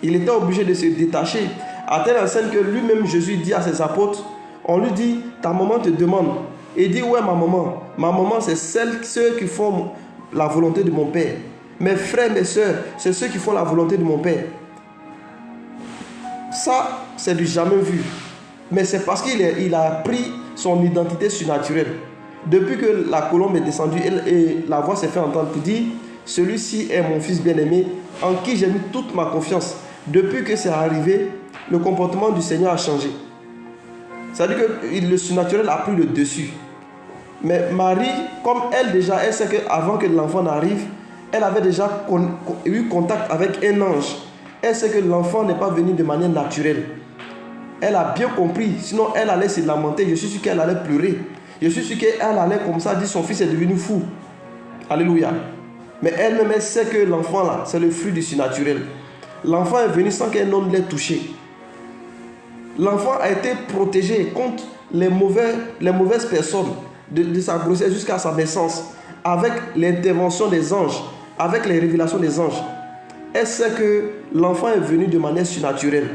il était obligé de se détacher. À telle enseigne que lui-même Jésus dit à ses apôtres, on lui dit, ta maman te demande. Et il dit, ouais, ma maman. Ma maman, c'est ceux qui font la volonté de mon Père. Mes frères, mes soeurs, c'est ceux qui font la volonté de mon Père. Ça, c'est du jamais vu. Mais c'est parce qu'il a pris son identité surnaturelle. Depuis que la colombe est descendue et la voix s'est fait entendre pour dire, celui-ci est mon fils bien-aimé, en qui j'ai mis toute ma confiance. Depuis que c'est arrivé, le comportement du Seigneur a changé. C'est-à-dire que le surnaturel a pris le dessus. Mais Marie, comme elle déjà, elle sait qu'avant que l'enfant n'arrive, elle avait déjà eu contact avec un ange. Elle sait que l'enfant n'est pas venu de manière naturelle. Elle a bien compris, sinon elle allait se lamenter. Je suis sûr qu'elle allait pleurer. Je suis sûr qu'elle allait comme ça dire son fils est devenu fou. Alléluia. Mais elle-même, elle sait que l'enfant là, c'est le fruit du surnaturel. L'enfant est venu sans qu'un homme l'ait touché. L'enfant a été protégé contre les mauvaises personnes de sa grossesse jusqu'à sa naissance, avec l'intervention des anges, avec les révélations des anges. Elle sait que l'enfant est venu de manière surnaturelle.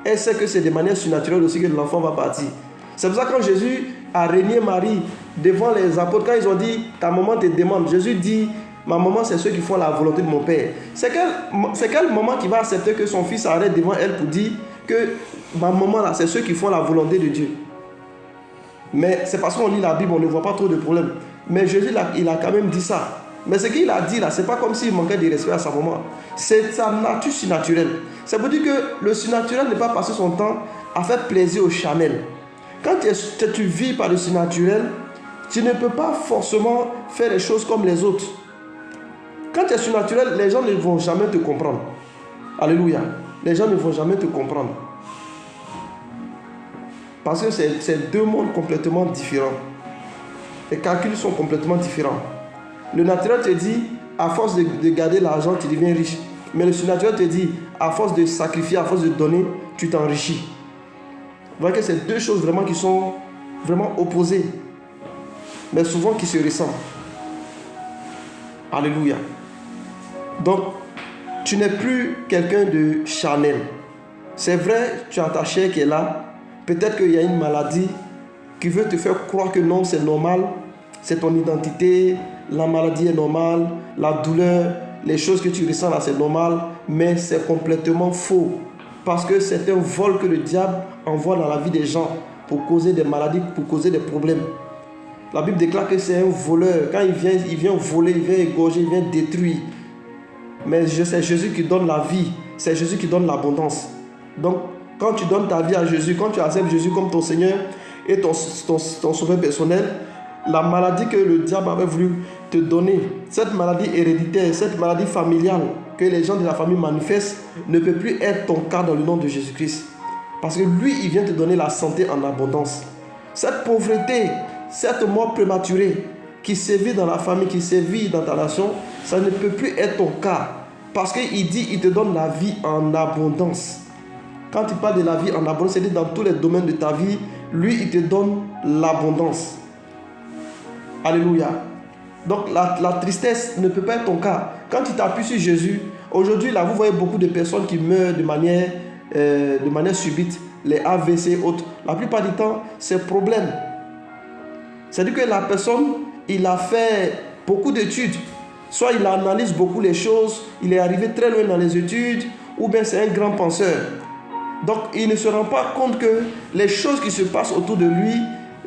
Elle sait que c'est de manière surnaturelle aussi que l'enfant va partir. C'est pour ça que quand Jésus a régné Marie devant les apôtres, quand ils ont dit, ta maman te demande, Jésus dit, ma maman, c'est ceux qui font la volonté de mon Père. C'est quelle maman qui va accepter que son fils arrête devant elle pour dire que ma maman là, c'est ceux qui font la volonté de Dieu. Mais c'est parce qu'on lit la Bible, on ne voit pas trop de problèmes. Mais Jésus, il a quand même dit ça. Mais ce qu'il a dit là, c'est pas comme s'il manquait de respect à sa maman. C'est sa nature surnaturelle. Ça veut dire que le surnaturel n'est pas passé son temps à faire plaisir aux charnels. Quand tu vis par le surnaturel, tu ne peux pas forcément faire les choses comme les autres. Quand tu es surnaturel, les gens ne vont jamais te comprendre. Alléluia. Les gens ne vont jamais te comprendre. Parce que c'est deux mondes complètement différents. Les calculs sont complètement différents. Le naturel te dit, à force de garder l'argent, tu deviens riche. Mais le surnaturel te dit, à force de sacrifier, à force de donner, tu t'enrichis. Vous voyez que c'est deux choses vraiment qui sont vraiment opposées, mais souvent qui se ressemblent. Alléluia. Donc, tu n'es plus quelqu'un de charnel. C'est vrai, tu as ta chair qui est là. Peut-être qu'il y a une maladie qui veut te faire croire que non, c'est normal. C'est ton identité, la maladie est normale, la douleur, les choses que tu ressens là, c'est normal. Mais c'est complètement faux. Parce que c'est un vol que le diable envoie dans la vie des gens pour causer des maladies, pour causer des problèmes. La Bible déclare que c'est un voleur. Quand il vient voler, il vient égorger, il vient détruire. Mais c'est Jésus qui donne la vie. C'est Jésus qui donne l'abondance. Donc, quand tu donnes ta vie à Jésus, quand tu acceptes Jésus comme ton Seigneur et ton sauveur personnel, la maladie que le diable avait voulu te donner, cette maladie héréditaire, cette maladie familiale que les gens de la famille manifestent, ne peut plus être ton cas dans le nom de Jésus-Christ. Parce que lui, il vient te donner la santé en abondance. Cette pauvreté, cette mort prématurée qui sévit dans la famille, qui sévit dans ta nation, ça ne peut plus être ton cas. Parce qu'il dit, il te donne la vie en abondance. Quand il parle de la vie en abondance, c'est-à-dire dans tous les domaines de ta vie, lui, il te donne l'abondance. Alléluia. Donc la tristesse ne peut pas être ton cas. Quand tu t'appuies sur Jésus, aujourd'hui, là, vous voyez beaucoup de personnes qui meurent de manière subite, les AVC et autres. La plupart du temps, c'est problème. C'est-à-dire que la personne, il a fait beaucoup d'études. Soit il analyse beaucoup les choses, il est arrivé très loin dans les études, ou bien c'est un grand penseur. Donc il ne se rend pas compte que les choses qui se passent autour de lui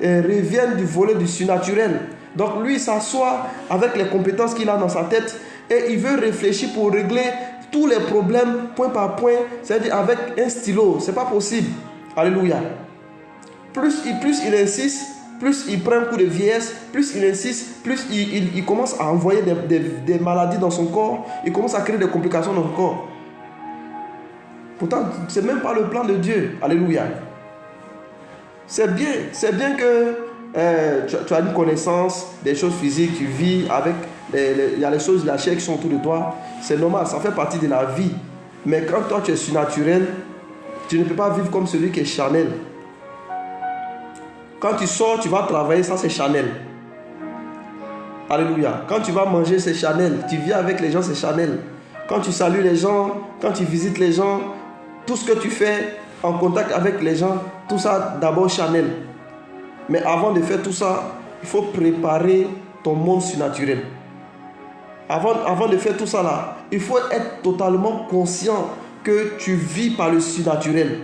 reviennent du volet du surnaturel. Donc lui s'assoit avec les compétences qu'il a dans sa tête et il veut réfléchir pour régler tous les problèmes point par point, c'est-à-dire avec un stylo. C'est pas possible. Alléluia. Plus il insiste, plus il prend un coup de vieillesse, plus il insiste, plus il commence à envoyer des maladies dans son corps, il commence à créer des complications dans son corps. Pourtant, ce n'est même pas le plan de Dieu. Alléluia. C'est bien que tu as une connaissance des choses physiques, tu vis avec, il y a les choses de la chair qui sont autour de toi. C'est normal, ça fait partie de la vie. Mais quand toi tu es surnaturel, tu ne peux pas vivre comme celui qui est charnel. Quand tu sors, tu vas travailler, ça c'est charnel. Alléluia. Quand tu vas manger, c'est charnel. Tu vis avec les gens, c'est charnel. Quand tu salues les gens, quand tu visites les gens, tout ce que tu fais en contact avec les gens, tout ça d'abord charnel. Mais avant de faire tout ça, il faut préparer ton monde surnaturel. Avant de faire tout ça là, il faut être totalement conscient que tu vis par le surnaturel.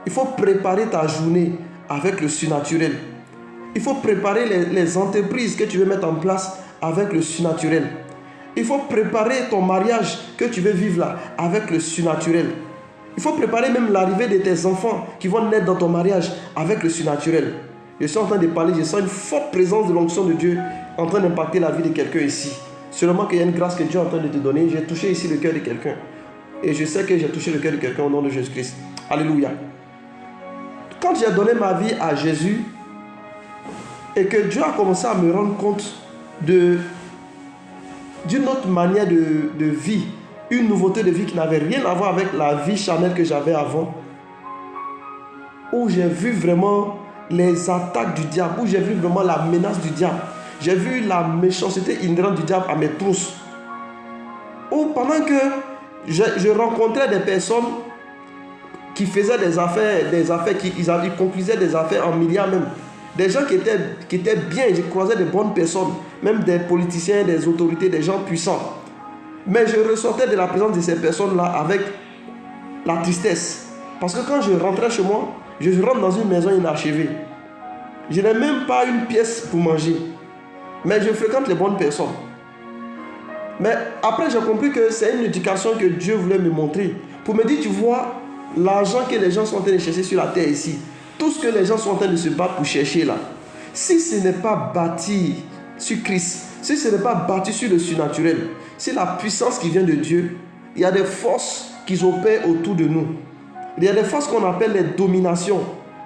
Il faut préparer ta journée avec le surnaturel. Il faut préparer les entreprises que tu veux mettre en place avec le surnaturel. Il faut préparer ton mariage que tu veux vivre là avec le surnaturel. Il faut préparer même l'arrivée de tes enfants qui vont naître dans ton mariage avec le surnaturel. Je suis en train de parler, je sens une forte présence de l'onction de Dieu en train d'impacter la vie de quelqu'un ici. Seulement qu'il y a une grâce que Dieu est en train de te donner. J'ai touché ici le cœur de quelqu'un. Et je sais que j'ai touché le cœur de quelqu'un au nom de Jésus-Christ. Alléluia. Quand j'ai donné ma vie à Jésus et que Dieu a commencé à me rendre compte d'une autre manière de vie, une nouveauté de vie qui n'avait rien à voir avec la vie charnelle que j'avais avant, où j'ai vu vraiment les attaques du diable, où j'ai vu vraiment la menace du diable, j'ai vu la méchanceté inhérente du diable à mes trousses, où pendant que je rencontrais des personnes qui faisaient des affaires ils conclusaient des affaires en milliards même, des gens qui étaient bien, je croisais de bonnes personnes, même des politiciens, des autorités, des gens puissants. Mais je ressortais de la présence de ces personnes-là avec la tristesse. Parce que quand je rentrais chez moi, je rentre dans une maison inachevée. Je n'ai même pas une pièce pour manger. Mais je fréquente les bonnes personnes. Mais après, j'ai compris que c'est une éducation que Dieu voulait me montrer. Pour me dire, tu vois, l'argent que les gens sont en train de chercher sur la terre ici, tout ce que les gens sont en train de se battre pour chercher là, si ce n'est pas bâti sur Christ, si ce n'est pas bâti sur le surnaturel, c'est la puissance qui vient de Dieu, il y a des forces qui opèrent autour de nous. Il y a des forces qu'on appelle les dominations,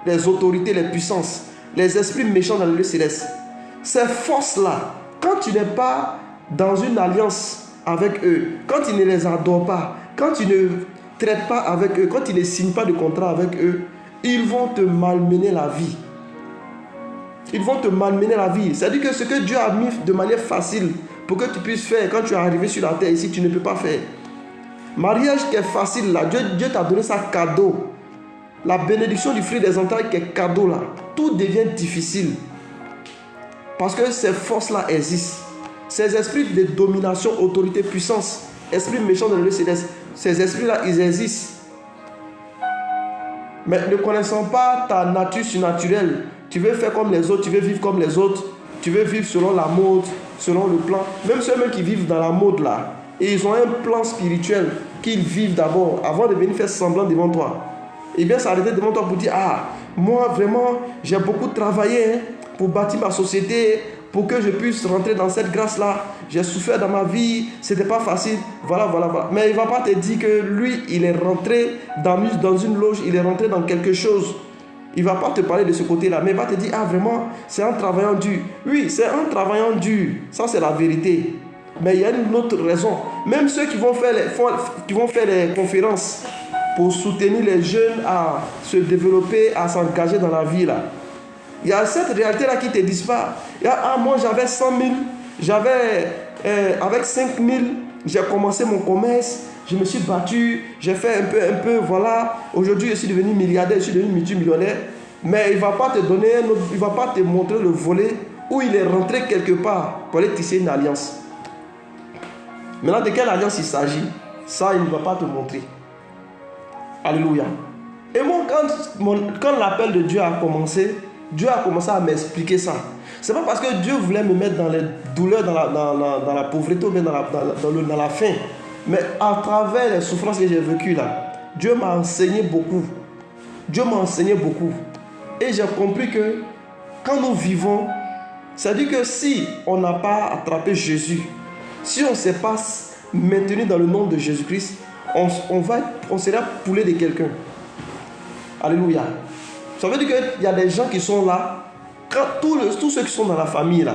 les autorités, les puissances, les esprits méchants dans le lieu céleste. Ces forces-là, quand tu n'es pas dans une alliance avec eux, quand tu ne les adores pas, quand tu ne traites pas avec eux, quand tu ne signes pas de contrat avec eux, ils vont te malmener la vie. Ils vont te malmener la vie. C'est-à-dire que ce que Dieu a mis de manière facile pour que tu puisses faire quand tu es arrivé sur la terre ici, tu ne peux pas faire. Mariage qui est facile là, Dieu t'a donné ça cadeau. La bénédiction du fruit des entrailles qui est cadeau là, tout devient difficile. Parce que ces forces-là existent. Ces esprits de domination, autorité, puissance, esprits méchants dans le lieu céleste, ces esprits-là, ils existent. Mais ne connaissant pas ta nature surnaturelle, tu veux faire comme les autres, tu veux vivre comme les autres, tu veux vivre selon la mode, selon le plan. Même ceux-mêmes qui vivent dans la mode là, et ils ont un plan spirituel qu'ils vivent d'abord, avant de venir faire semblant devant toi. Ils viennent s'arrêter devant toi pour dire, ah, moi vraiment, j'ai beaucoup travaillé pour bâtir ma société, pour que je puisse rentrer dans cette grâce-là. J'ai souffert dans ma vie, c'était pas facile, voilà. Mais il ne va pas te dire que lui, il est rentré dans une loge, il est rentré dans quelque chose. Il ne va pas te parler de ce côté-là, mais il va te dire, ah vraiment, c'est un travaillant dur. Oui, c'est un travaillant dur, ça c'est la vérité. Mais il y a une autre raison. Même ceux qui vont faire les conférences pour soutenir les jeunes à se développer, à s'engager dans la vie là. Il y a cette réalité-là qui ne te dit pas. Ah, moi j'avais 100 000, avec 5 000, j'ai commencé mon commerce, je me suis battu, j'ai fait un peu, voilà. Aujourd'hui je suis devenu milliardaire, je suis devenu multimillionnaire. Mais il ne va pas te donner il ne va pas te montrer le volet où il est rentré quelque part pour aller tisser une alliance. Maintenant, de quelle alliance il s'agit? Ça, il ne va pas te montrer. Alléluia. Et moi, quand l'appel de Dieu a commencé, Dieu a commencé à m'expliquer ça. Ce n'est pas parce que Dieu voulait me mettre dans les douleurs, dans la pauvreté ou bien dans la faim. Mais à travers les souffrances que j'ai vécues là, Dieu m'a enseigné beaucoup. Dieu m'a enseigné beaucoup. Et j'ai compris que quand nous vivons, c'est-à-dire que si on n'a pas attrapé Jésus, si on ne s'est pas maintenu dans le nom de Jésus-Christ, on sera poulé de quelqu'un. Alléluia. Ça veut dire qu'il y a des gens qui sont là, quand tous ceux qui sont dans la famille là,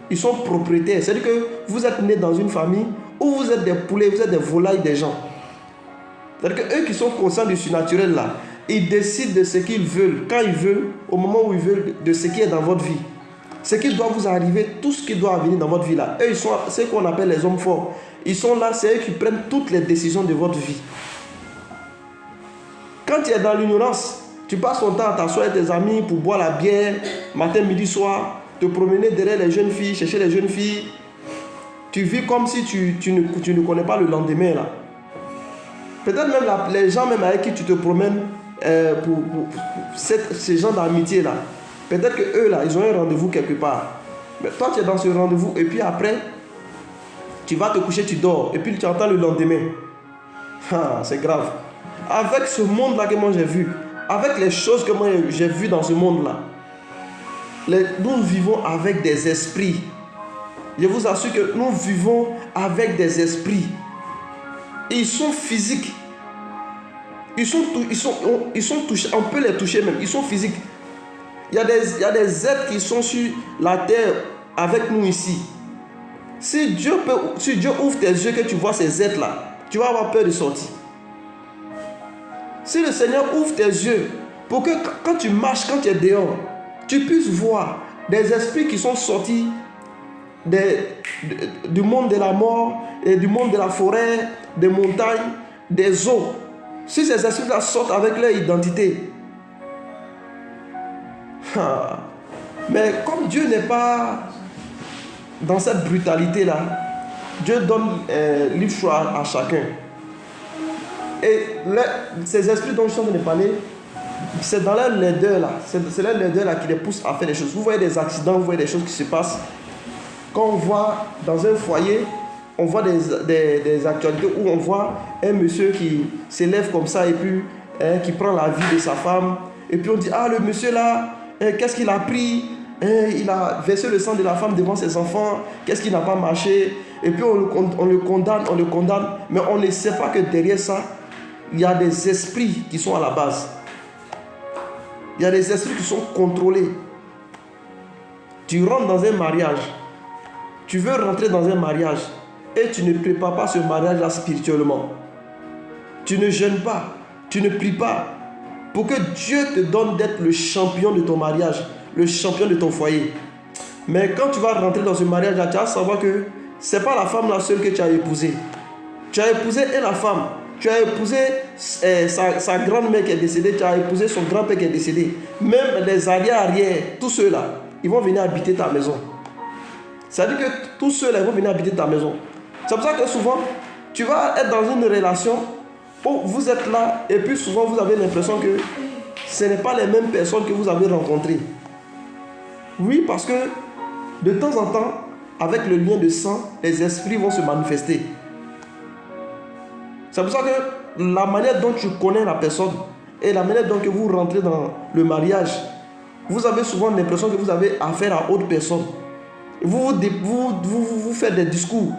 ils sont propriétaires. C'est-à-dire que vous êtes nés dans une famille où vous êtes des poulets, vous êtes des volailles des gens. C'est-à-dire qu'eux qui sont conscients du surnaturel là, ils décident de ce qu'ils veulent, quand ils veulent, au moment où ils veulent, de ce qui est dans votre vie. Ce qui doit vous arriver, tout ce qui doit venir dans votre vie là. Eux, ils sont ce qu'on appelle les hommes forts. Ils sont là, c'est eux qui prennent toutes les décisions de votre vie. Quand tu es dans l'ignorance, tu passes ton temps à t'asseoir avec tes amis pour boire la bière, matin, midi, soir, te promener derrière les jeunes filles, chercher les jeunes filles. Tu vis comme si tu ne connais pas le lendemain là. Peut-être même les gens même avec qui tu te promènes pour ces gens d'amitié là. Peut-être que eux là, ils ont un rendez-vous quelque part. Mais toi, tu es dans ce rendez-vous et puis après, tu vas te coucher, tu dors. Et puis tu entends le lendemain. Ah, c'est grave. Avec ce monde-là que moi j'ai vu, avec les choses que moi j'ai vues dans ce monde-là, nous vivons avec des esprits. Je vous assure que nous vivons avec des esprits. Ils sont physiques. Ils sont touchés. On peut les toucher même. Ils sont physiques. Il y a des êtres qui sont sur la terre avec nous ici. Si Dieu ouvre tes yeux, que tu vois ces êtres-là, tu vas avoir peur de sortir. Si le Seigneur ouvre tes yeux, pour que quand tu marches, quand tu es dehors, tu puisses voir des esprits qui sont sortis du monde de la mort, et du monde de la forêt, des montagnes, des eaux. Si ces esprits-là sortent avec leur identité, mais comme Dieu n'est pas dans cette brutalité-là, Dieu donne libre choix à chacun. Et ces esprits dont je suis en train de parler, c'est dans leur laideur là. C'est leur laideur là qui les pousse à faire des choses. Vous voyez des accidents, vous voyez des choses qui se passent. Quand on voit dans un foyer, on voit des actualités où on voit un monsieur qui s'élève comme ça et puis qui prend la vie de sa femme. Et puis on dit, ah, le monsieur là, qu'est-ce qu'il a pris? Il a versé le sang de la femme devant ses enfants. Qu'est-ce qui n'a pas marché? Et puis on le condamne. Mais on ne sait pas que derrière ça, il y a des esprits qui sont à la base. Il y a des esprits qui sont contrôlés. Tu rentres dans un mariage. Tu veux rentrer dans un mariage. Et tu ne prépares pas ce mariage-là spirituellement. Tu ne jeûnes pas. Tu ne pries pas. Pour que Dieu te donne d'être le champion de ton mariage. Le champion de ton foyer. Mais quand tu vas rentrer dans ce mariage-là, tu vas savoir que ce n'est pas la femme la seule que tu as épousée. Tu as épousé et la femme. Tu as épousé sa grand-mère qui est décédée. Tu as épousé son grand-père qui est décédé. Même les arrière, tous ceux-là, ils vont venir habiter ta maison. C'est-à-dire que tous ceux-là, ils vont venir habiter ta maison. C'est pour ça que souvent, tu vas être dans une relation où vous êtes là et puis souvent vous avez l'impression que ce n'est pas les mêmes personnes que vous avez rencontrées. Oui, parce que de temps en temps, avec le lien de sang, les esprits vont se manifester. C'est pour ça que la manière dont tu connais la personne et la manière dont que vous rentrez dans le mariage, vous avez souvent l'impression que vous avez affaire à autre personne. Vous faites des discours.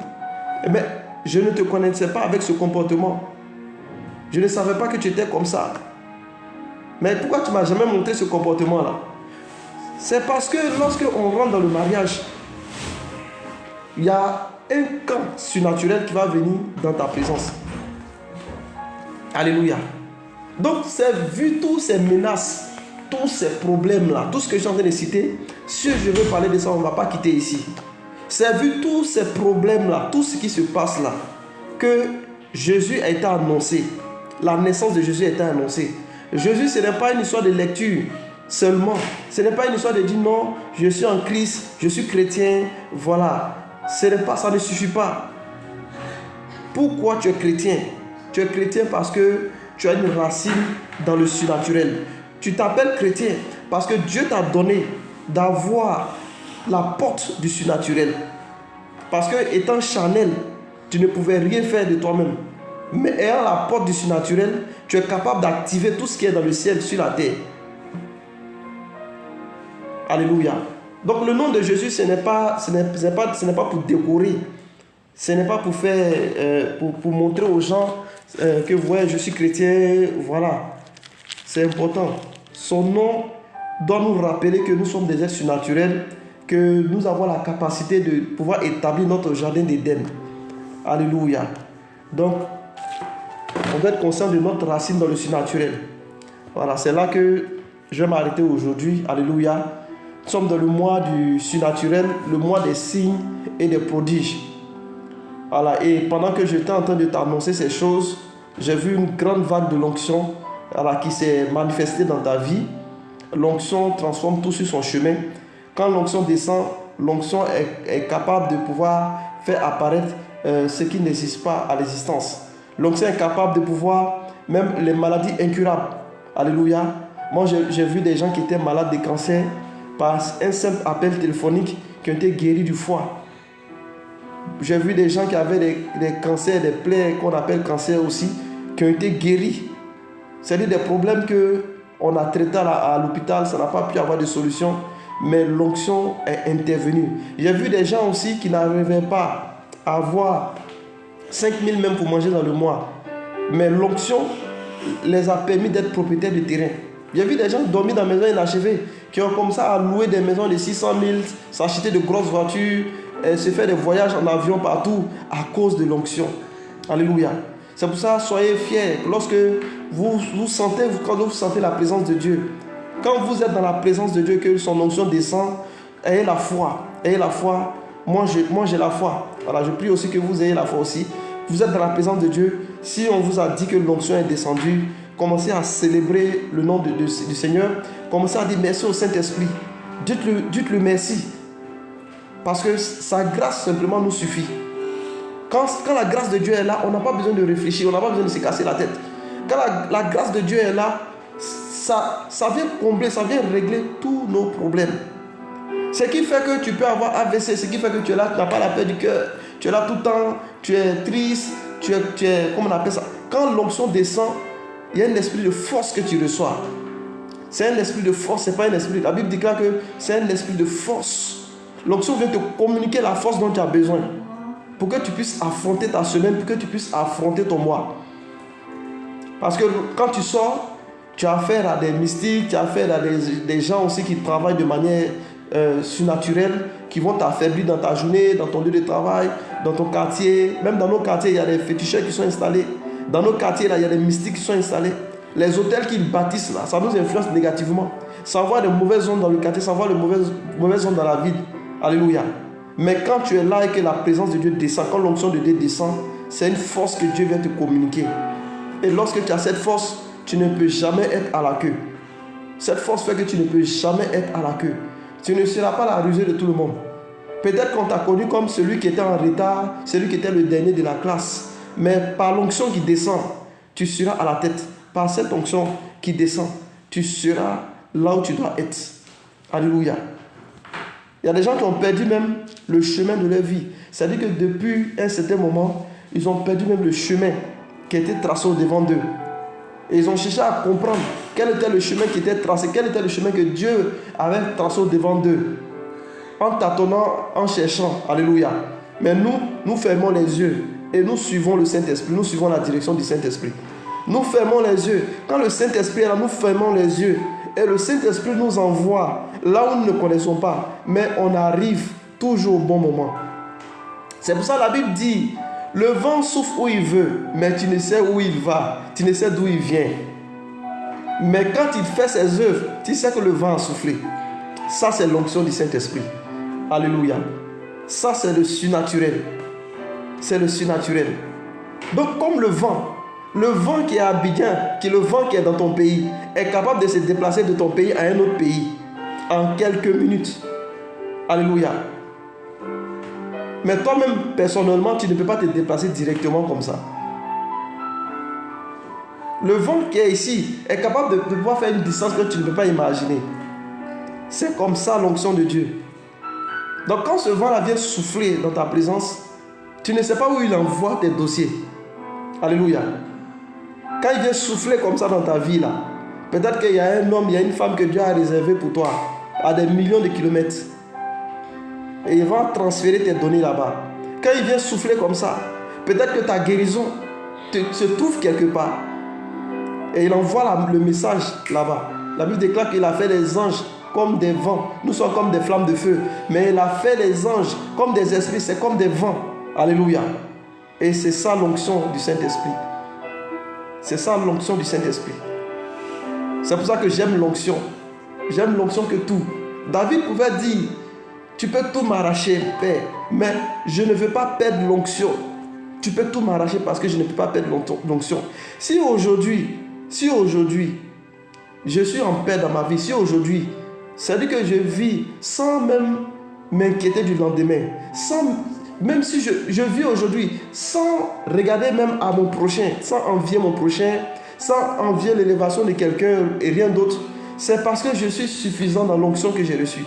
Mais je ne te connaissais pas avec ce comportement. Je ne savais pas que tu étais comme ça. Mais pourquoi tu ne m'as jamais montré ce comportement-là? C'est parce que lorsque on rentre dans le mariage, il y a un camp surnaturel qui va venir dans ta présence. Alléluia. Donc, c'est vu tous ces menaces, tous ces problèmes-là, tout ce que je suis en train de citer, si je veux parler de ça, on ne va pas quitter ici. C'est vu tous ces problèmes-là, tout ce qui se passe là, que Jésus a été annoncé. La naissance de Jésus a été annoncée. Jésus, ce n'est pas une histoire de lecture seulement. Ce n'est pas une histoire de dire non, je suis en Christ, je suis chrétien, voilà. Ce n'est pas, ça ne suffit pas. Pourquoi tu es chrétien? Tu es chrétien parce que tu as une racine dans le surnaturel. Tu t'appelles chrétien parce que Dieu t'a donné d'avoir la porte du surnaturel. Parce que étant charnel, tu ne pouvais rien faire de toi-même. Mais ayant la porte du surnaturel, tu es capable d'activer tout ce qui est dans le ciel, sur la terre. Alléluia. Donc le nom de Jésus, ce n'est pas pour décorer. Ce n'est pas pour faire, pour montrer aux gens que ouais, je suis chrétien, voilà. C'est important. Son nom doit nous rappeler que nous sommes des êtres surnaturels, que nous avons la capacité de pouvoir établir notre jardin d'Éden. Alléluia. Donc, on doit être conscient de notre racine dans le surnaturel. Voilà, c'est là que je vais m'arrêter aujourd'hui. Alléluia. Nous sommes dans le mois du surnaturel, le mois des signes et des prodiges. Voilà, et pendant que j'étais en train de t'annoncer ces choses, j'ai vu une grande vague de l'onction, voilà, qui s'est manifestée dans ta vie. L'onction transforme tout sur son chemin. Quand l'onction descend, l'onction est capable de pouvoir faire apparaître ce qui n'existe pas à l'existence. L'onction est capable de pouvoir, même les maladies incurables. Alléluia. Moi, j'ai vu des gens qui étaient malades de cancer par un simple appel téléphonique qui ont été guéris du foie. J'ai vu des gens qui avaient des cancers, des plaies qu'on appelle cancer aussi, qui ont été guéris. C'est-à-dire des problèmes qu'on a traités à l'hôpital, ça n'a pas pu avoir de solution, mais l'onction est intervenue. J'ai vu des gens aussi qui n'arrivaient pas à avoir 5 000 même pour manger dans le mois, mais l'onction les a permis d'être propriétaires de terrain. J'ai vu des gens dormir dans des maisons inachevées, qui ont comme ça à louer des maisons de 600 000, s'acheter de grosses voitures, se faire des voyages en avion partout à cause de l'onction. Alléluia. C'est pour ça, soyez fiers lorsque vous sentez la présence de Dieu. Quand vous êtes dans la présence de Dieu, que son onction descend, ayez la foi. Ayez la foi. Moi, j'ai la foi. Voilà, je prie aussi que vous ayez la foi aussi. Vous êtes dans la présence de Dieu. Si on vous a dit que l'onction est descendue, commencez à célébrer le nom du Seigneur. Commencez à dire merci au Saint-Esprit. Dites-le merci. Parce que sa grâce simplement nous suffit. Quand la grâce de Dieu est là, on n'a pas besoin de réfléchir, on n'a pas besoin de se casser la tête. Quand la grâce de Dieu est là, ça vient combler, ça vient régler tous nos problèmes. Ce qui fait que tu peux avoir AVC, ce qui fait que tu es là, tu n'as pas la paix du cœur, tu es là tout le temps, tu es triste, tu es comment on appelle ça? Quand l'onction descend, il y a un esprit de force que tu reçois. C'est un esprit de force, c'est pas un esprit. La Bible déclare que c'est un esprit de force. L'onction vient te communiquer la force dont tu as besoin pour que tu puisses affronter ta semaine, pour que tu puisses affronter ton mois. Parce que quand tu sors, tu as affaire à des mystiques, tu as affaire à des gens aussi qui travaillent de manière surnaturelle, qui vont t'affaiblir dans ta journée, dans ton lieu de travail, dans ton quartier. Même dans nos quartiers, il y a des féticheurs qui sont installés. Dans nos quartiers, là, il y a des mystiques qui sont installés. Les hôtels qu'ils bâtissent, là, ça nous influence négativement. Ça envoie de mauvaises ondes dans le quartier, ça envoie de mauvaises ondes dans la ville. Alléluia. Mais quand tu es là et que la présence de Dieu descend, quand l'onction de Dieu descend, c'est une force que Dieu vient te communiquer. Et lorsque tu as cette force, tu ne peux jamais être à la queue. Cette force fait que tu ne peux jamais être à la queue. Tu ne seras pas la rusée de tout le monde. Peut-être qu'on t'a connu comme celui qui était en retard, celui qui était le dernier de la classe. Mais par l'onction qui descend, tu seras à la tête. Par cette onction qui descend, tu seras là où tu dois être. Alléluia. Il y a des gens qui ont perdu même le chemin de leur vie. C'est-à-dire que depuis un certain moment, ils ont perdu même le chemin qui était tracé au-devant d'eux. Et ils ont cherché à comprendre quel était le chemin qui était tracé, quel était le chemin que Dieu avait tracé au-devant d'eux. En tâtonnant, en cherchant. Alléluia. Mais nous fermons les yeux et nous suivons le Saint-Esprit. Nous suivons la direction du Saint-Esprit. Nous fermons les yeux. Quand le Saint-Esprit est là, nous fermons les yeux. Et le Saint-Esprit nous envoie là où nous ne connaissons pas. Mais on arrive toujours au bon moment. C'est pour ça que la Bible dit, le vent souffle où il veut, mais tu ne sais où il va. Tu ne sais d'où il vient. Mais quand il fait ses œuvres, tu sais que le vent a soufflé. Ça, c'est l'onction du Saint-Esprit. Alléluia. Ça, c'est le surnaturel. C'est le surnaturel. Donc, comme le vent qui est à Abidjan, qui est le vent qui est dans ton pays, est capable de se déplacer de ton pays à un autre pays en quelques minutes. Alléluia. Mais toi-même, personnellement, tu ne peux pas te déplacer directement comme ça. Le vent qui est ici est capable de pouvoir faire une distance que tu ne peux pas imaginer. C'est comme ça l'onction de Dieu. Donc quand ce vent-là vient souffler dans ta présence, tu ne sais pas où il envoie tes dossiers. Alléluia. Quand il vient souffler comme ça dans ta vie, là, peut-être qu'il y a un homme, il y a une femme que Dieu a réservé pour toi, à des millions de kilomètres. Et il va transférer tes données là-bas. Quand il vient souffler comme ça, peut-être que ta guérison se trouve quelque part. Et il envoie le message là-bas. La Bible déclare qu'il a fait des anges comme des vents. Nous sommes comme des flammes de feu. Mais il a fait des anges comme des esprits. C'est comme des vents. Alléluia. Et c'est ça l'onction du Saint-Esprit. C'est ça l'onction du Saint-Esprit. C'est pour ça que j'aime l'onction. J'aime l'onction que tout. David pouvait dire, tu peux tout m'arracher, Père, mais je ne veux pas perdre l'onction. Tu peux tout m'arracher parce que je ne peux pas perdre l'onction. Si aujourd'hui, je suis en paix dans ma vie, si aujourd'hui, c'est-à-dire que je vis sans même m'inquiéter du lendemain, même si je vis aujourd'hui sans regarder même à mon prochain, sans envier mon prochain, sans envier l'élévation de quelqu'un et rien d'autre, c'est parce que je suis suffisant dans l'onction que j'ai reçue.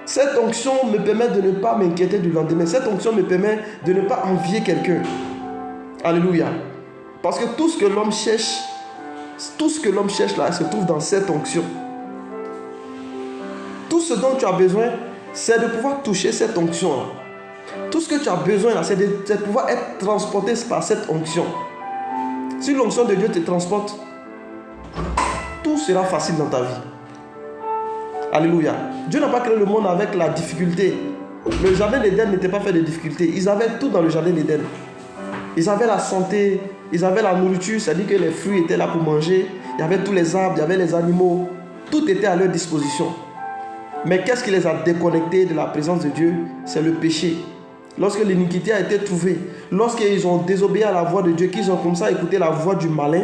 Cette onction me permet de ne pas m'inquiéter du lendemain. Cette onction me permet de ne pas envier quelqu'un. Alléluia. Parce que tout ce que l'homme cherche là, se trouve dans cette onction. Tout ce dont tu as besoin, c'est de pouvoir toucher cette onction. Tout ce que tu as besoin là, c'est de pouvoir être transporté par cette onction. Si l'onction de Dieu te transporte, tout sera facile dans ta vie. Alléluia. Dieu n'a pas créé le monde avec la difficulté. Le jardin d'Éden n'était pas fait de difficultés. Ils avaient tout dans le jardin d'Éden. Ils avaient la santé, ils avaient la nourriture, c'est-à-dire que les fruits étaient là pour manger. Il y avait tous les arbres, il y avait les animaux. Tout était à leur disposition. Mais qu'est-ce qui les a déconnectés de la présence de Dieu? C'est le péché. Lorsque l'iniquité a été trouvée, lorsqu'ils ont désobéi à la voix de Dieu, qu'ils ont comme ça écouté la voix du malin,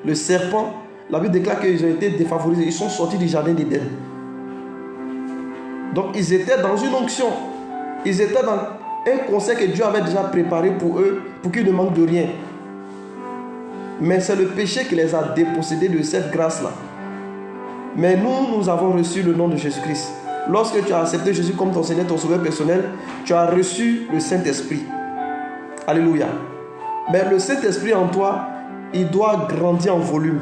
le serpent, la Bible déclare qu'ils ont été défavorisés. Ils sont sortis du jardin d'Éden. Donc ils étaient dans une onction. Ils étaient dans un conseil que Dieu avait déjà préparé pour eux, pour qu'ils ne manquent de rien. Mais c'est le péché qui les a dépossédés de cette grâce-là. Mais nous avons reçu le nom de Jésus-Christ. Lorsque tu as accepté Jésus comme ton Seigneur, ton Sauveur personnel, tu as reçu le Saint-Esprit. Alléluia. Mais le Saint-Esprit en toi, il doit grandir en volume.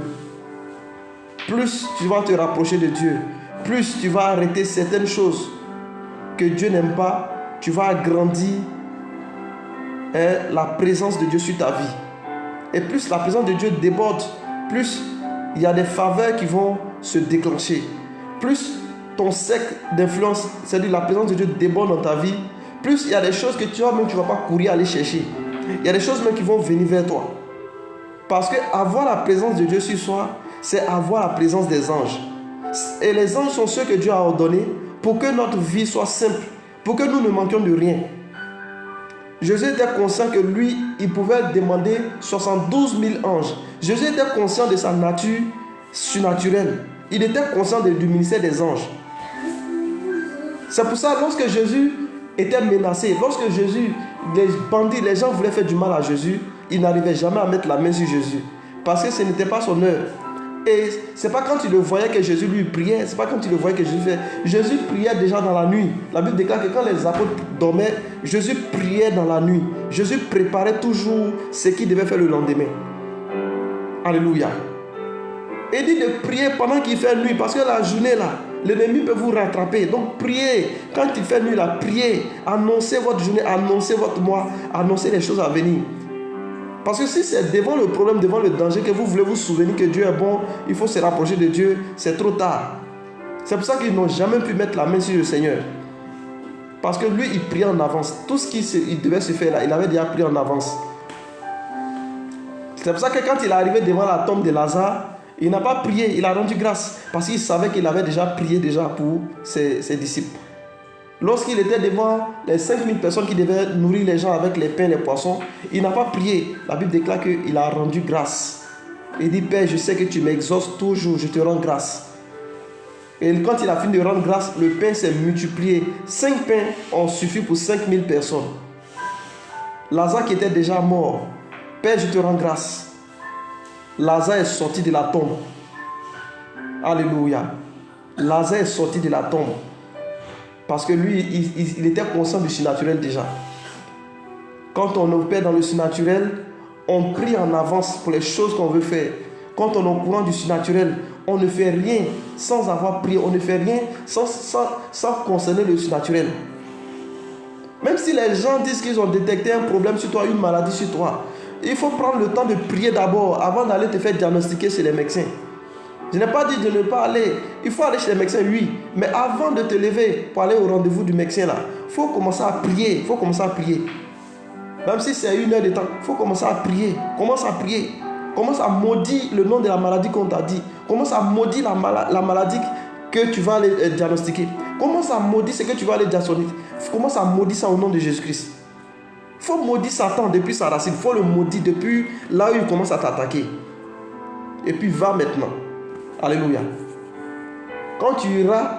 plus tu vas te rapprocher de Dieu, plus tu vas arrêter certaines choses que Dieu n'aime pas, tu vas agrandir la présence de Dieu sur ta vie. Et plus la présence de Dieu déborde, plus il y a des faveurs qui vont se déclencher. Plus ton cercle d'influence, c'est-à-dire la présence de Dieu déborde dans ta vie, plus il y a des choses que tu ne vas pas courir aller chercher. Il y a des choses même qui vont venir vers toi. Parce que avoir la présence de Dieu sur soi, c'est avoir la présence des anges. Et les anges sont ceux que Dieu a ordonnés pour que notre vie soit simple, pour que nous ne manquions de rien. Jésus était conscient que lui, il pouvait demander 72 000 anges. Jésus était conscient de sa nature surnaturelle. Il était conscient du ministère des anges. C'est pour ça, lorsque Jésus était menacé, lorsque Jésus, les bandits, les gens voulaient faire du mal à Jésus, ils n'arrivaient jamais à mettre la main sur Jésus. Parce que ce n'était pas son heure. Et ce n'est pas quand il le voyait que Jésus lui priait, ce n'est pas quand il le voyait que Jésus faisait. Jésus priait déjà dans la nuit. La Bible déclare que quand les apôtres dormaient, Jésus priait dans la nuit. Jésus préparait toujours ce qu'il devait faire le lendemain. Alléluia. Et il dit de prier pendant qu'il fait nuit, parce que la journée là, l'ennemi peut vous rattraper. Donc priez. Quand il fait nuit là, priez. Annoncez votre journée, annoncez votre mois, annoncez les choses à venir. Parce que si c'est devant le problème, devant le danger que vous voulez vous souvenir que Dieu est bon, il faut se rapprocher de Dieu, c'est trop tard. C'est pour ça qu'ils n'ont jamais pu mettre la main sur le Seigneur. Parce que lui, il priait en avance. Tout ce qu'il devait se faire là, il avait déjà prié en avance. C'est pour ça que quand il est arrivé devant la tombe de Lazare, il n'a pas prié, il a rendu grâce. Parce qu'il savait qu'il avait déjà prié pour ses disciples. Lorsqu'il était devant les 5000 personnes qui devaient nourrir les gens avec les pains et les poissons, il n'a pas prié. La Bible déclare qu'il a rendu grâce. Il dit, Père, je sais que tu m'exauces toujours, je te rends grâce. Et quand il a fini de rendre grâce, le pain s'est multiplié. 5 pains ont suffi pour 5000 personnes. Lazare qui était déjà mort, Père, je te rends grâce. Lazare est sorti de la tombe. Alléluia. Lazare est sorti de la tombe. Parce que lui, il était conscient du surnaturel déjà. Quand on opère dans le surnaturel, on prie en avance pour les choses qu'on veut faire. Quand on est au courant du surnaturel, on ne fait rien sans avoir prié. On ne fait rien sans concerner le surnaturel. Même si les gens disent qu'ils ont détecté un problème sur toi, une maladie sur toi, il faut prendre le temps de prier d'abord avant d'aller te faire diagnostiquer chez les médecins. Je n'ai pas dit de ne pas aller. Il faut aller chez les médecins, oui. Mais avant de te lever pour aller au rendez-vous du médecin, là, il faut commencer à prier. Il faut commencer à prier. Même si c'est 1 heure de temps, il faut commencer à prier. Commence à prier. Commence à maudire le nom de la maladie qu'on t'a dit. Commence à maudire la maladie que tu vas aller diagnostiquer. Commence à maudire ce que tu vas aller diagnostiquer. Commence à maudire ça au nom de Jésus-Christ. Il faut maudire Satan depuis sa racine. Il faut le maudire depuis là où il commence à t'attaquer. Et puis va maintenant. Alléluia. Quand tu iras,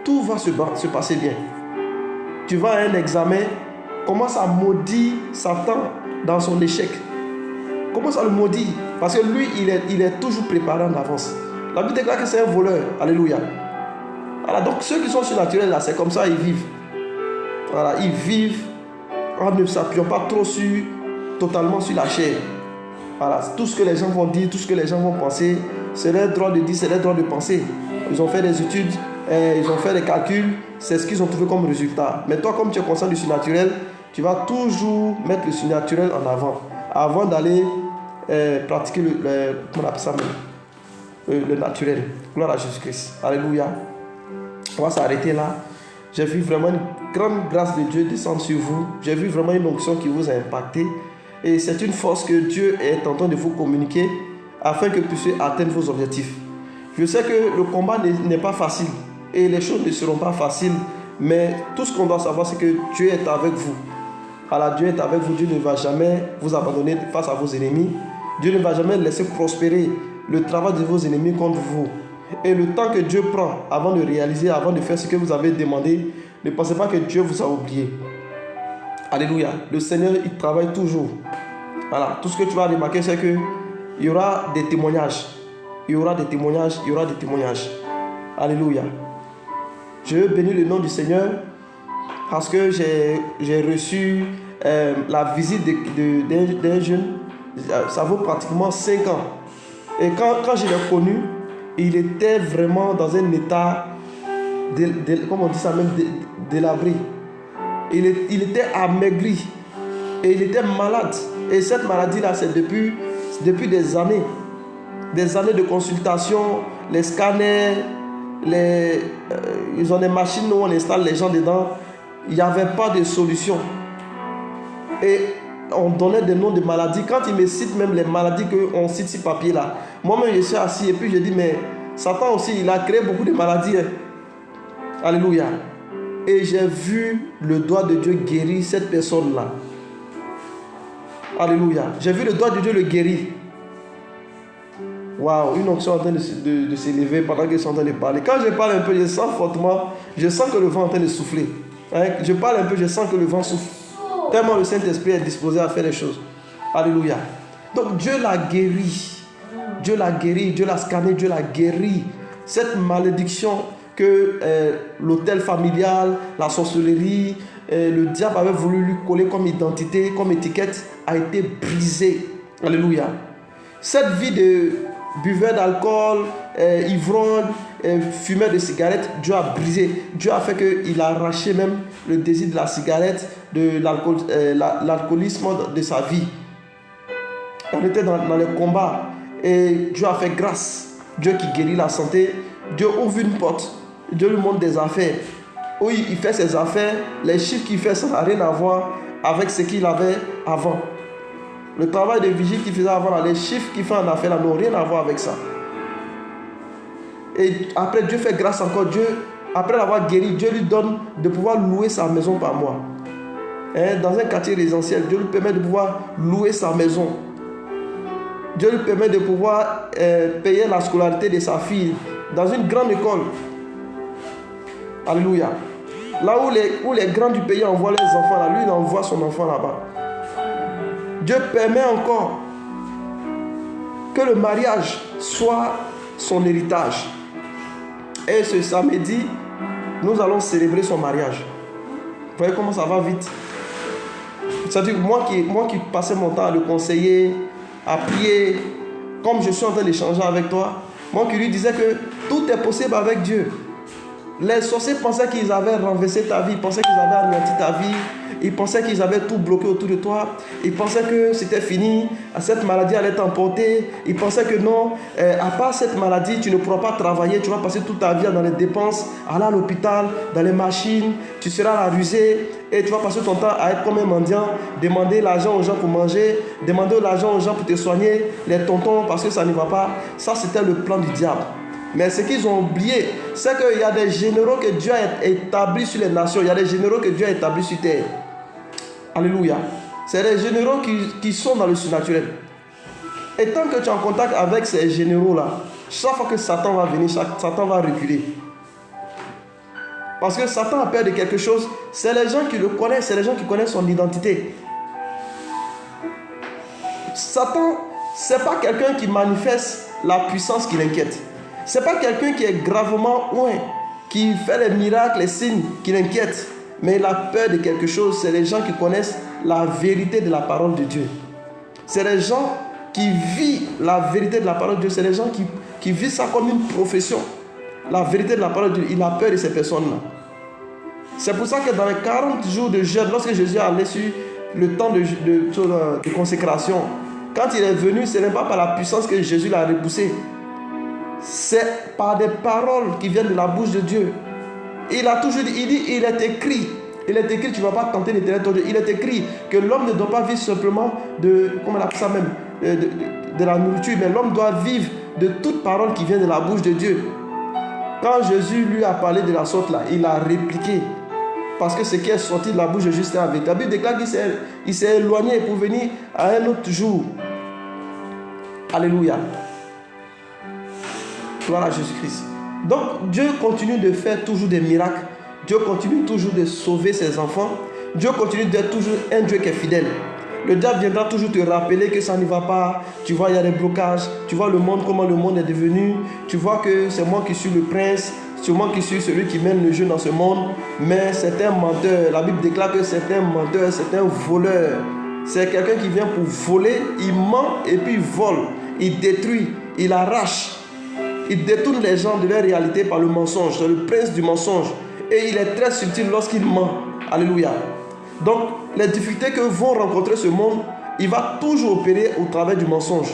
tout va se passer bien. Tu vas à un examen, commence à maudire Satan dans son échec. Commence à le maudire. Parce que lui, il est toujours préparé en avance. La Bible déclare que c'est un voleur. Alléluia. Voilà, donc ceux qui sont surnaturels là, c'est comme ça ils vivent. Voilà, ils vivent en ne s'appuyant pas trop totalement sur la chair. Voilà, tout ce que les gens vont dire, tout ce que les gens vont penser, c'est leur droit de dire, c'est leur droit de penser. Ils ont fait des études, ils ont fait des calculs, c'est ce qu'ils ont trouvé comme résultat. Mais toi, comme tu es conscient du surnaturel, tu vas toujours mettre le surnaturel en avant d'aller pratiquer comment on appelle ça même, le naturel. Gloire à Jésus-Christ. Alléluia. On va s'arrêter là. J'ai vu vraiment une grande grâce de Dieu descendre sur vous. J'ai vu vraiment une onction qui vous a impacté. Et c'est une force que Dieu est en train de vous communiquer afin que vous puissiez atteindre vos objectifs. Je sais que le combat n'est pas facile et les choses ne seront pas faciles, mais tout ce qu'on doit savoir, c'est que Dieu est avec vous. Alors Dieu est avec vous, Dieu ne va jamais vous abandonner face à vos ennemis. Dieu ne va jamais laisser prospérer le travail de vos ennemis contre vous. Et le temps que Dieu prend avant de réaliser, avant de faire ce que vous avez demandé, ne pensez pas que Dieu vous a oublié. Alléluia. Le Seigneur, il travaille toujours. Voilà. Tout ce que tu vas remarquer, c'est qu'il y aura des témoignages. Il y aura des témoignages. Il y aura des témoignages. Alléluia. Je veux bénir le nom du Seigneur parce que j'ai reçu la visite d'un jeune. Ça vaut pratiquement 5 ans. Et quand je l'ai connu, il était vraiment dans un état, comme on dit ça même, délabré. Il était amaigri et il était malade. Et cette maladie-là, c'est depuis des années de consultation, les scanners, ils ont des machines où on installe les gens dedans. Il n'y avait pas de solution. Et on donnait des noms de maladies. Quand ils me citent même les maladies qu'on cite sur papier là, moi-même je suis assis et puis je dis, mais Satan aussi, il a créé beaucoup de maladies. Hein. Alléluia. Et j'ai vu le doigt de Dieu guérir cette personne-là. Alléluia. J'ai vu le doigt de Dieu le guérir. Waouh, une onction en train de s'élever pendant que je suis en train de parler. Quand je parle un peu, je sens fortement, je sens que le vent est en train de souffler. Hein? Je parle un peu, je sens que le vent souffle. Tellement le Saint-Esprit est disposé à faire les choses. Alléluia. Donc Dieu l'a guéri. Dieu l'a guéri, Dieu l'a scanné, Dieu l'a guéri. Cette malédiction que l'hôtel familial, la sorcellerie, le diable avait voulu lui coller comme identité, comme étiquette, a été brisée. Alléluia. Cette vie de buveur d'alcool, ivrogne, fumeur de cigarettes, Dieu a brisé. Dieu a fait qu'il a arraché même le désir de la cigarette, de l'alcoolisme de sa vie. On était dans le combat et Dieu a fait grâce. Dieu qui guérit la santé. Dieu ouvre une porte. Dieu lui montre des affaires. Où il fait ses affaires, les chiffres qu'il fait, ça n'a rien à voir avec ce qu'il avait avant. Le travail de vigile qu'il faisait avant, les chiffres qu'il fait en affaires, n'ont rien à voir avec ça. Et après, Dieu fait grâce encore. Dieu, après l'avoir guéri, Dieu lui donne de pouvoir louer sa maison par mois. Dans un quartier résidentiel, Dieu lui permet de pouvoir louer sa maison. Dieu lui permet de pouvoir payer la scolarité de sa fille dans une grande école. Alléluia. Là où les grands du pays envoient leurs enfants, là, lui, il envoie son enfant là-bas. Dieu permet encore que le mariage soit son héritage. Et ce samedi, nous allons célébrer son mariage. Vous voyez comment ça va vite. C'est-à-dire moi qui passais mon temps à le conseiller, à prier, comme je suis en train d'échanger avec toi, moi qui lui disais que tout est possible avec Dieu. Les sorciers pensaient qu'ils avaient renversé ta vie, ils pensaient qu'ils avaient anéanti ta vie, ils pensaient qu'ils avaient tout bloqué autour de toi, ils pensaient que c'était fini, cette maladie allait t'emporter, ils pensaient que non, à part cette maladie, tu ne pourras pas travailler, tu vas passer toute ta vie dans les dépenses, aller à l'hôpital, dans les machines, tu seras à la rusée, et tu vas passer ton temps à être comme un mendiant, demander l'argent aux gens pour manger, demander l'argent aux gens pour te soigner, les tontons parce que ça ne va pas. Ça, c'était le plan du diable. Mais ce qu'ils ont oublié, c'est qu'il y a des généraux que Dieu a établis sur les nations. Il y a des généraux que Dieu a établis sur terre. Alléluia. C'est des généraux qui sont dans le surnaturel. Et tant que tu es en contact avec ces généraux-là, chaque fois que Satan va venir, Satan va reculer. Parce que Satan a peur de quelque chose. C'est les gens qui le connaissent, c'est les gens qui connaissent son identité. Satan, ce n'est pas quelqu'un qui manifeste la puissance qui l'inquiète. Ce n'est pas quelqu'un qui est gravement loin, qui fait les miracles, les signes qui l'inquiètent. Mais il a peur de quelque chose. C'est les gens qui connaissent la vérité de la parole de Dieu. C'est les gens qui vivent la vérité de la parole de Dieu. C'est les gens qui vivent ça comme une profession. La vérité de la parole de Dieu. Il a peur de ces personnes-là. C'est pour ça que dans les 40 jours de jeûne, lorsque Jésus allait sur le temps de consécration, quand il est venu, ce n'est pas par la puissance que Jésus l'a repoussé. C'est par des paroles qui viennent de la bouche de Dieu. Il a toujours dit, il est écrit, tu ne vas pas tenter l'Éternel ton Dieu. Il est écrit que l'homme ne doit pas vivre simplement comment on appelle ça même, de la nourriture, mais l'homme doit vivre de toute parole qui vient de la bouche de Dieu. Quand Jésus lui a parlé de la sorte là, il a répliqué. Parce que ce qui est sorti de la bouche de Jésus est la vérité. La Bible déclare qu'il s'est éloigné pour venir à un autre jour. Alléluia. Gloire à Jésus-Christ. Donc Dieu continue de faire toujours des miracles. Dieu continue toujours de sauver ses enfants. Dieu continue d'être toujours un Dieu qui est fidèle. Le diable viendra toujours te rappeler que ça ne va pas. Tu vois, il y a des blocages. Tu vois le monde, comment le monde est devenu. Tu vois que c'est moi qui suis le prince. C'est moi qui suis celui qui mène le jeu dans ce monde. Mais c'est un menteur. La Bible déclare que c'est un menteur, c'est un voleur. C'est quelqu'un qui vient pour voler. Il ment et puis il vole. Il détruit, il arrache. Il détourne les gens de leur réalité par le mensonge. C'est le prince du mensonge. Et il est très subtil lorsqu'il ment. Alléluia. Donc, les difficultés que vont rencontrer ce monde, il va toujours opérer au travers du mensonge.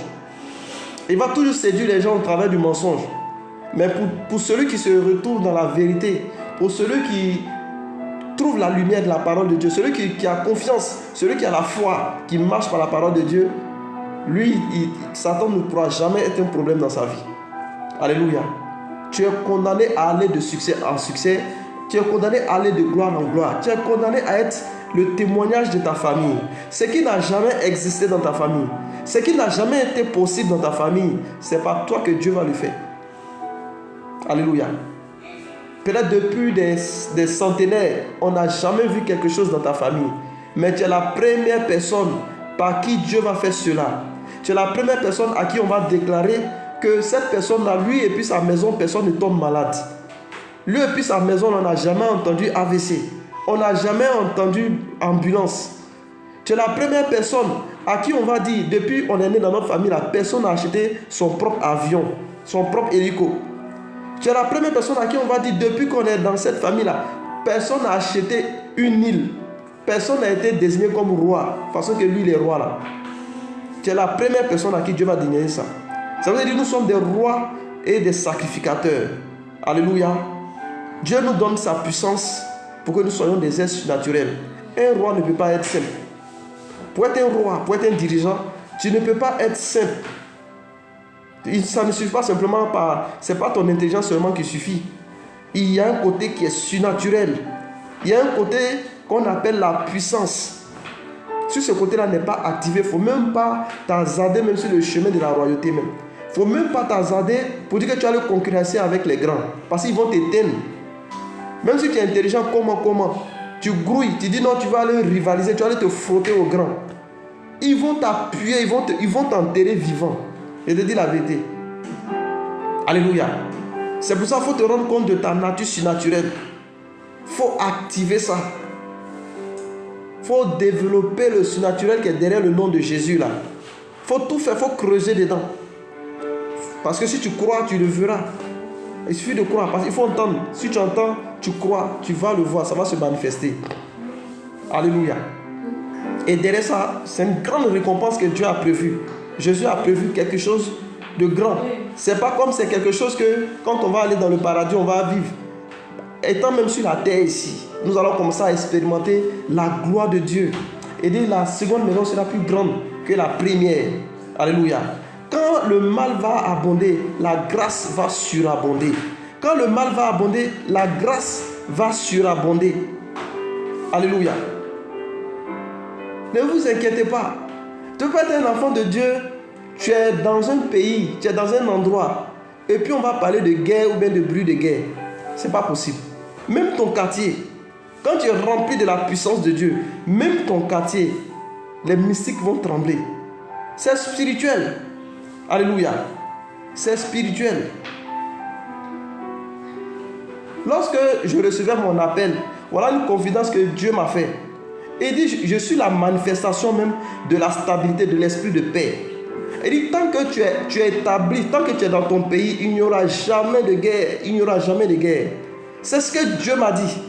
Il va toujours séduire les gens au travers du mensonge. Mais pour celui qui se retrouve dans la vérité, pour celui qui trouve la lumière de la parole de Dieu, celui qui a confiance, celui qui a la foi, qui marche par la parole de Dieu, lui, Satan ne pourra jamais être un problème dans sa vie. Alléluia. Tu es condamné à aller de succès en succès. Tu es condamné à aller de gloire en gloire. Tu es condamné à être le témoignage de ta famille. Ce qui n'a jamais existé dans ta famille, ce qui n'a jamais été possible dans ta famille, c'est par toi que Dieu va le faire. Alléluia. Peut-être depuis des centenaires, on n'a jamais vu quelque chose dans ta famille. Mais tu es la première personne par qui Dieu va faire cela. Tu es la première personne à qui on va déclarer que cette personne-là, lui et puis sa maison, personne ne tombe malade. Lui et puis sa maison, on n'a jamais entendu AVC. On n'a jamais entendu ambulance. Tu es la première personne à qui on va dire, depuis on est né dans notre famille, la personne a acheté son propre avion, son propre hélico. Tu es la première personne à qui on va dire, depuis qu'on est dans cette famille-là, personne n'a acheté une île. Personne n'a été désigné comme roi, parce que lui, il est roi là. Tu es la première personne à qui Dieu va digner ça. Ça veut dire que nous sommes des rois et des sacrificateurs. Alléluia. Dieu nous donne sa puissance pour que nous soyons des êtres surnaturels. Un roi ne peut pas être simple. Pour être un roi, pour être un dirigeant, tu ne peux pas être simple. Ça ne suffit pas simplement par... Ce n'est pas ton intelligence seulement qui suffit. Il y a un côté qui est surnaturel. Il y a un côté qu'on appelle la puissance. Si ce côté-là n'est pas activé, il ne faut même pas t'hasarder même sur le chemin de la royauté même. Il ne faut même pas t'hasarder pour dire que tu vas le concurrencer avec les grands. Parce qu'ils vont t'éteindre. Même si tu es intelligent, comment tu grouilles, tu dis non, tu vas aller rivaliser, tu vas aller te frotter aux grands. Ils vont t'appuyer, ils vont t'enterrer vivant. Je te dis la vérité. Alléluia. C'est pour ça qu'il faut te rendre compte de ta nature surnaturelle. Il faut activer ça. Il faut développer le surnaturel qui est derrière le nom de Jésus là. Il faut tout faire, il faut creuser dedans. Parce que si tu crois, tu le verras. Il suffit de croire, parce qu'il faut entendre. Si tu entends, tu crois, tu vas le voir, ça va se manifester. Alléluia. Et derrière ça, c'est une grande récompense que Dieu a prévue. Jésus a prévu quelque chose de grand. C'est pas comme c'est quelque chose que quand on va aller dans le paradis, on va vivre. Étant même sur la terre ici, nous allons commencer à expérimenter la gloire de Dieu. Et dire la seconde maison sera plus grande que la première. Alléluia. Quand le mal va abonder, la grâce va surabonder. Quand le mal va abonder, la grâce va surabonder. Alléluia. Ne vous inquiétez pas. Tu peux être un enfant de Dieu, tu es dans un pays, tu es dans un endroit, et puis on va parler de guerre ou bien de bruit de guerre. Ce n'est pas possible. Même ton quartier, quand tu es rempli de la puissance de Dieu, même ton quartier, les mystiques vont trembler. C'est spirituel. Alléluia. C'est spirituel. Lorsque je recevais mon appel, voilà une confidence que Dieu m'a fait. Il dit, je suis la manifestation même de la stabilité, de l'esprit de paix. Il dit, tant que tu es établi, tant que tu es dans ton pays, il n'y aura jamais de guerre. Il n'y aura jamais de guerre. C'est ce que Dieu m'a dit.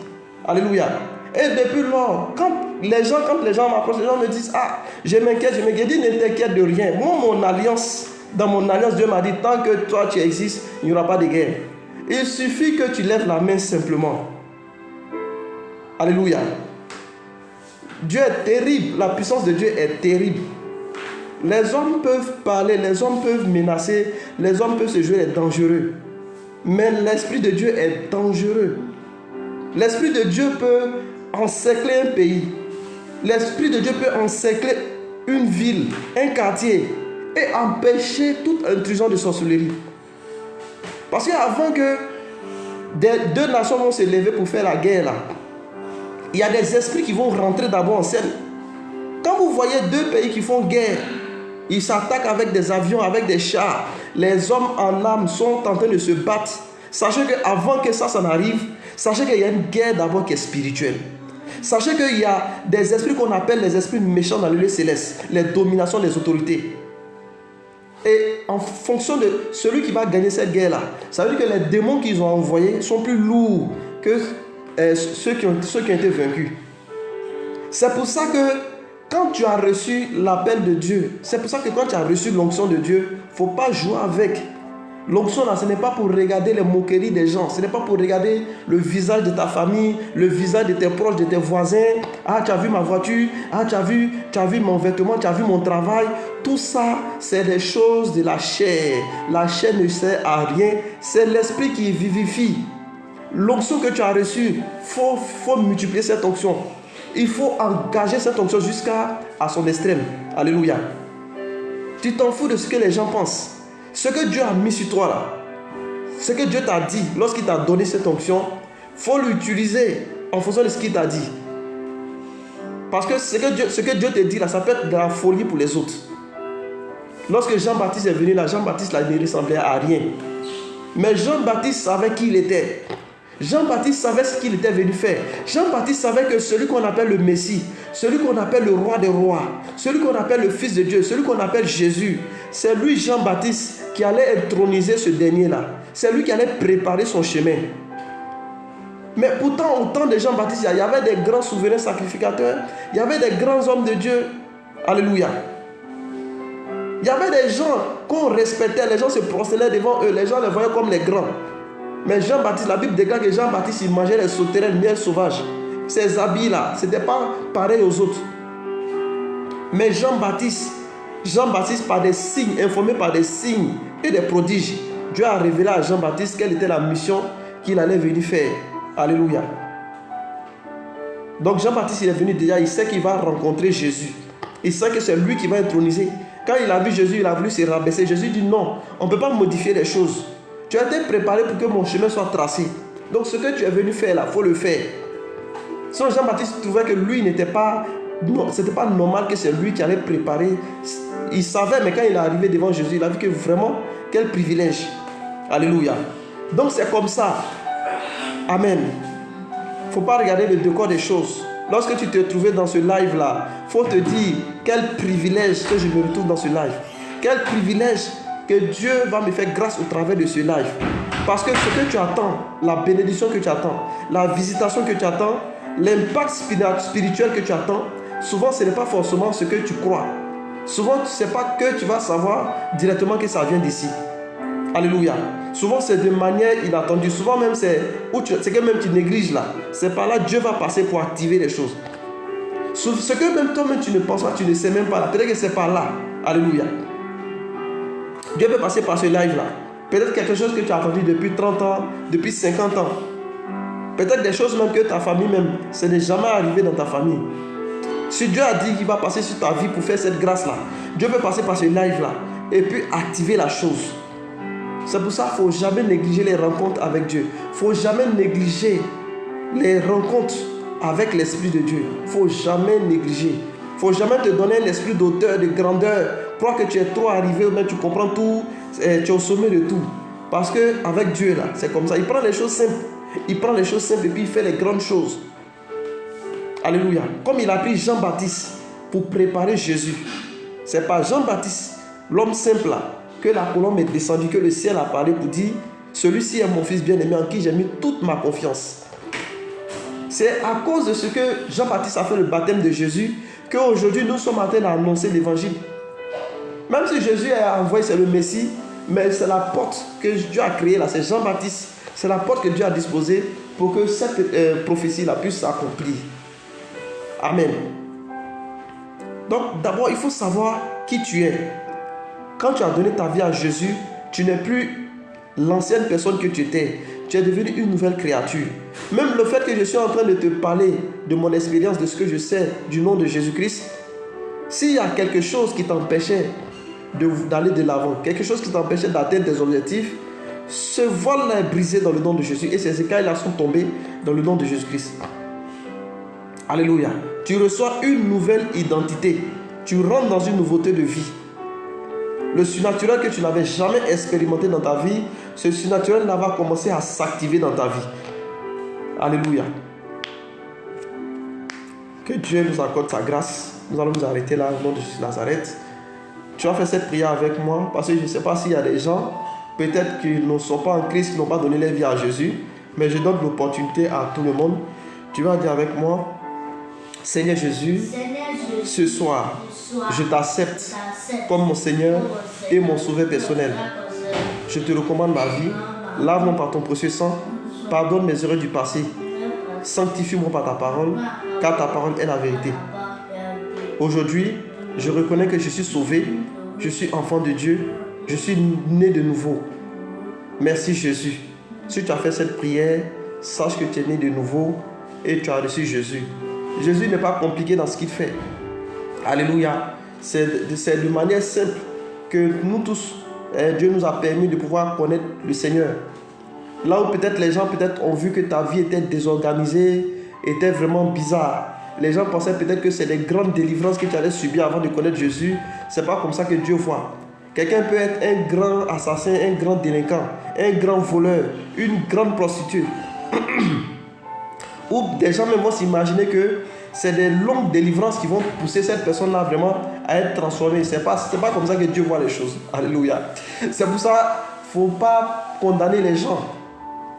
Alléluia. Et depuis lors, quand les gens m'approchent, les gens me disent, ah, je m'inquiète. Il dit, ne t'inquiète de rien. Moi, dans mon alliance, Dieu m'a dit, tant que toi tu existes, il n'y aura pas de guerre. Il suffit que tu lèves la main simplement. Alléluia. Dieu est terrible. La puissance de Dieu est terrible. Les hommes peuvent parler, les hommes peuvent menacer, les hommes peuvent se jouer les dangereux. Mais l'Esprit de Dieu est dangereux. L'Esprit de Dieu peut encercler un pays. L'Esprit de Dieu peut encercler une ville, un quartier et empêcher toute intrusion de sorcellerie. Parce qu'avant que deux nations vont se lever pour faire la guerre là, il y a des esprits qui vont rentrer d'abord en scène. Quand vous voyez deux pays qui font guerre, ils s'attaquent avec des avions, avec des chars. Les hommes en âme sont en train de se battre. Sachez qu'avant que ça n'arrive, sachez qu'il y a une guerre d'abord qui est spirituelle. Sachez qu'il y a des esprits qu'on appelle les esprits méchants dans le lieu céleste. Les dominations des autorités. Et en fonction de celui qui va gagner cette guerre-là, ça veut dire que les démons qu'ils ont envoyés sont plus lourds que ceux qui ont été vaincus. C'est pour ça que quand tu as reçu l'appel de Dieu, c'est pour ça que quand tu as reçu l'onction de Dieu, il ne faut pas jouer avec. L'onction là, ce n'est pas pour regarder les moqueries des gens, ce n'est pas pour regarder le visage de ta famille, le visage de tes proches, de tes voisins. Ah, tu as vu ma voiture, ah, tu as vu mon vêtement, tu as vu mon travail. Tout ça, c'est des choses de la chair. La chair ne sert à rien, c'est l'esprit qui vivifie. L'onction que tu as reçue, faut multiplier cette onction. Il faut engager cette onction jusqu'à son extrême. Alléluia. Tu t'en fous de ce que les gens pensent. Ce que Dieu a mis sur toi là, ce que Dieu t'a dit lorsqu'il t'a donné cette onction, il faut l'utiliser en fonction de ce qu'il t'a dit. Parce que ce que Dieu te dit là, ça peut être de la folie pour les autres. Lorsque Jean-Baptiste est venu là, Jean-Baptiste là, il ne ressemblait à rien. Mais Jean-Baptiste savait qui il était. Jean-Baptiste savait ce qu'il était venu faire. Jean-Baptiste savait que celui qu'on appelle le Messie, celui qu'on appelle le roi des rois, celui qu'on appelle le Fils de Dieu, celui qu'on appelle Jésus, c'est lui, Jean-Baptiste, qui allait introniser ce dernier-là. C'est lui qui allait préparer son chemin. Mais pourtant, au temps de Jean-Baptiste, il y avait des grands souverains sacrificateurs, il y avait des grands hommes de Dieu. Alléluia. Il y avait des gens qu'on respectait, les gens se prosternaient devant eux, les gens les voyaient comme les grands. Mais Jean-Baptiste, la Bible déclare que Jean-Baptiste, il mangeait les sauterelles, le miel sauvage. Ces habits-là, ce n'était pas pareil aux autres. Mais Jean-Baptiste, par des signes, informé par des signes et des prodiges, Dieu a révélé à Jean-Baptiste quelle était la mission qu'il allait venir faire. Alléluia. Donc Jean-Baptiste, il est venu déjà, il sait qu'il va rencontrer Jésus. Il sait que c'est lui qui va introniser. Quand il a vu Jésus, il a voulu se rabaisser. Jésus dit non, on ne peut pas modifier les choses. Tu as été préparé pour que mon chemin soit tracé. Donc ce que tu es venu faire là, il faut le faire. Sinon Jean-Baptiste trouvait que lui n'était pas... Non, ce n'était pas normal que c'est lui qui allait préparer. Il savait, mais quand il est arrivé devant Jésus, il a vu que vraiment, quel privilège. Alléluia. Donc c'est comme ça. Amen. Il ne faut pas regarder le décor des choses. Lorsque tu te trouvais dans ce live là, il faut te dire, quel privilège que je me retrouve dans ce live. Quel privilège que Dieu va me faire grâce au travers de ce live. Parce que ce que tu attends, la bénédiction que tu attends, la visitation que tu attends, l'impact spirituel que tu attends, souvent ce n'est pas forcément ce que tu crois. Souvent ce n'est pas que tu vas savoir directement que ça vient d'ici. Alléluia. Souvent c'est de manière inattendue. Souvent même c'est que même tu négliges là. C'est par là Dieu va passer pour activer les choses. Ce que même toi-même tu ne penses pas, tu ne sais même pas là. Peut-être que c'est par là. Alléluia. Dieu peut passer par ce live-là. Peut-être quelque chose que tu as entendu depuis 30 ans, depuis 50 ans. Peut-être des choses même que ta famille même, ce n'est jamais arrivé dans ta famille. Si Dieu a dit qu'il va passer sur ta vie pour faire cette grâce-là, Dieu peut passer par ce live-là et puis activer la chose. C'est pour ça qu'il ne faut jamais négliger les rencontres avec Dieu. Il ne faut jamais négliger les rencontres avec l'Esprit de Dieu. Il ne faut jamais négliger. Il ne faut jamais te donner un esprit d'auteur, de grandeur. Crois que tu es trop arrivé, ou même tu comprends tout, tu es au sommet de tout. Parce qu'avec Dieu, là, c'est comme ça. Il prend les choses simples. Il prend les choses simples et puis il fait les grandes choses. Alléluia. Comme il a pris Jean-Baptiste pour préparer Jésus. C'est par Jean-Baptiste, l'homme simple là, que la colombe est descendue, que le ciel a parlé pour dire, celui-ci est mon fils bien-aimé en qui j'ai mis toute ma confiance. C'est à cause de ce que Jean-Baptiste a fait le baptême de Jésus qu'aujourd'hui nous sommes en train d'annoncer l'évangile. Même si Jésus a envoyé, c'est le Messie, mais c'est la porte que Dieu a créée là, c'est Jean-Baptiste. C'est la porte que Dieu a disposée pour que cette prophétie-là puisse s'accomplir. Amen. Donc d'abord, il faut savoir qui tu es. Quand tu as donné ta vie à Jésus, tu n'es plus l'ancienne personne que tu étais. Tu es devenu une nouvelle créature. Même le fait que je suis en train de te parler de mon expérience, de ce que je sais du nom de Jésus-Christ, s'il y a quelque chose qui t'empêchait d'aller de l'avant, quelque chose qui t'empêchait d'atteindre tes objectifs, ce voile-là est brisé dans le nom de Jésus et ces écailles-là sont tombées dans le nom de Jésus-Christ. Alléluia. Tu reçois une nouvelle identité. Tu rentres dans une nouveauté de vie. Le surnaturel que tu n'avais jamais expérimenté dans ta vie, ce surnaturel-là va commencer à s'activer dans ta vie. Alléluia. Que Dieu nous accorde sa grâce. Nous allons nous arrêter là au nom de Jésus de Nazareth. tu as fait cette prière avec moi, parce que je ne sais pas s'il y a des gens, peut-être qui ne sont pas en Christ, qui n'ont pas donné leur vie à Jésus, mais je donne l'opportunité à tout le monde. Tu vas dire avec moi, Seigneur Jésus, ce soir, je t'accepte comme mon Seigneur et mon Sauveur personnel. Je te recommande ma vie, lave-moi par ton précieux sang, pardonne mes erreurs du passé, sanctifie-moi par ta parole, car ta parole est la vérité. Aujourd'hui, je reconnais que je suis sauvé, je suis enfant de Dieu, je suis né de nouveau. Merci Jésus. Si tu as fait cette prière, sache que tu es né de nouveau et tu as reçu Jésus. Jésus n'est pas compliqué dans ce qu'il fait. Alléluia. C'est de manière simple que nous tous, Dieu nous a permis de pouvoir connaître le Seigneur. Là où peut-être les gens ont vu que ta vie était désorganisée, était vraiment bizarre. Les gens pensaient peut-être que c'est des grandes délivrances que tu allais subir avant de connaître Jésus. C'est pas comme ça que Dieu voit. Quelqu'un peut être un grand assassin, un grand délinquant, un grand voleur, une grande prostituée. Ou des gens même vont s'imaginer que c'est des longues délivrances qui vont pousser cette personne-là vraiment à être transformée. C'est pas comme ça que Dieu voit les choses. Alléluia. C'est pour ça qu'il ne faut pas condamner les gens.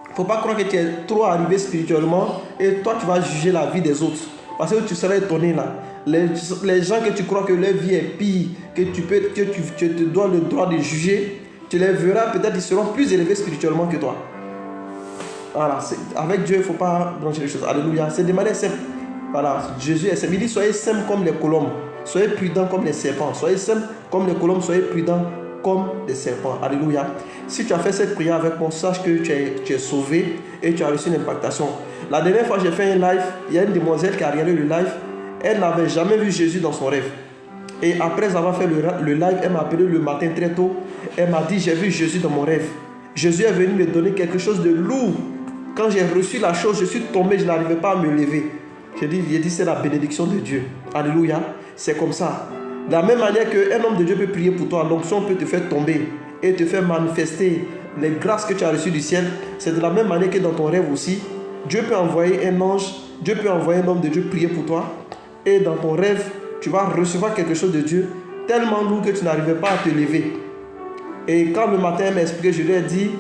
Il ne faut pas croire que tu es trop arrivé spirituellement et toi tu vas juger la vie des autres. Parce que tu serais étonné là. Les gens que tu crois que leur vie est pire, que tu te dois le droit de juger, tu les verras, peut-être ils seront plus élevés spirituellement que toi. Voilà, avec Dieu, il ne faut pas brancher les choses. Alléluia. C'est de manière simple. Voilà, Jésus est simple. Il dit soyez simples comme les colombes, soyez prudents comme les serpents. Soyez simples comme les colombes, soyez prudents comme les serpents. Alléluia. Si tu as fait cette prière avec moi, sache que tu es sauvé et tu as reçu une impactation. La dernière fois j'ai fait un live, il y a une demoiselle qui a regardé le live. Elle n'avait jamais vu Jésus dans son rêve. Et après avoir fait le live, elle m'a appelé le matin très tôt. Elle m'a dit, j'ai vu Jésus dans mon rêve. Jésus est venu me donner quelque chose de lourd. Quand j'ai reçu la chose, je suis tombé, je n'arrivais pas à me lever. J'ai dit c'est la bénédiction de Dieu. Alléluia. C'est comme ça. De la même manière qu'un homme de Dieu peut prier pour toi, l'onction peut te faire tomber et te faire manifester les grâces que tu as reçues du ciel. C'est de la même manière que dans ton rêve aussi, Dieu peut envoyer un ange, Dieu peut envoyer un homme de Dieu prier pour toi. Et dans ton rêve, tu vas recevoir quelque chose de Dieu tellement lourd que tu n'arrivais pas à te lever. Et quand le matin elle m'a expliqué, je lui ai dit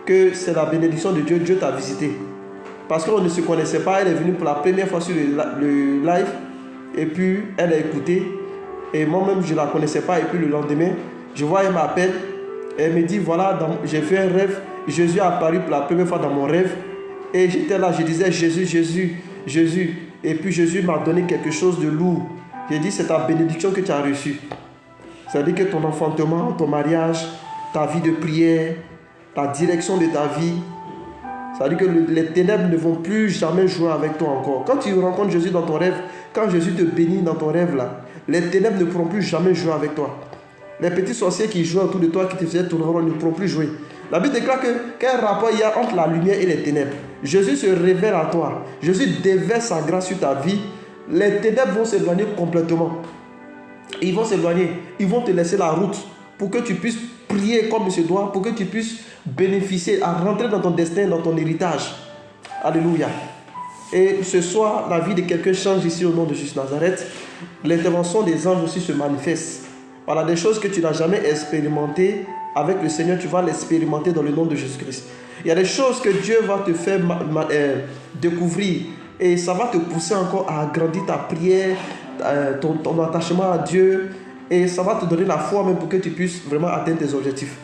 que c'est la bénédiction de Dieu, Dieu t'a visité. Parce qu'on ne se connaissait pas, elle est venue pour la première fois sur le live. Et puis elle a écouté. Et moi-même je ne la connaissais pas. Et puis le lendemain, je vois, elle m'appelle. Elle me dit, voilà, j'ai fait un rêve. Jésus est apparu pour la première fois dans mon rêve. Et j'étais là, je disais, Jésus, Jésus, Jésus. Et puis Jésus m'a donné quelque chose de lourd. J'ai dit, c'est ta bénédiction que tu as reçue. C'est-à-dire que ton enfantement, ton mariage, ta vie de prière, la direction de ta vie, c'est-à-dire que les ténèbres ne vont plus jamais jouer avec toi encore. Quand tu rencontres Jésus dans ton rêve, quand Jésus te bénit dans ton rêve là, les ténèbres ne pourront plus jamais jouer avec toi. Les petits sorciers qui jouaient autour de toi, qui te faisaient tourner rond, ne pourront plus jouer. La Bible déclare que quel rapport il y a entre la lumière et les ténèbres. Jésus se révèle à toi. Jésus déverse sa grâce sur ta vie. Les ténèbres vont s'éloigner complètement. Ils vont s'éloigner. Ils vont te laisser la route pour que tu puisses prier comme il se doit, pour que tu puisses bénéficier, à rentrer dans ton destin, dans ton héritage. Alléluia. Et ce soir, la vie de quelqu'un change ici au nom de Jésus Nazareth. L'intervention des anges aussi se manifeste. Voilà, des choses que tu n'as jamais expérimentées avec le Seigneur, tu vas l'expérimenter dans le nom de Jésus-Christ. Il y a des choses que Dieu va te faire découvrir et ça va te pousser encore à agrandir ta prière, ton attachement à Dieu, et ça va te donner la foi même pour que tu puisses vraiment atteindre tes objectifs.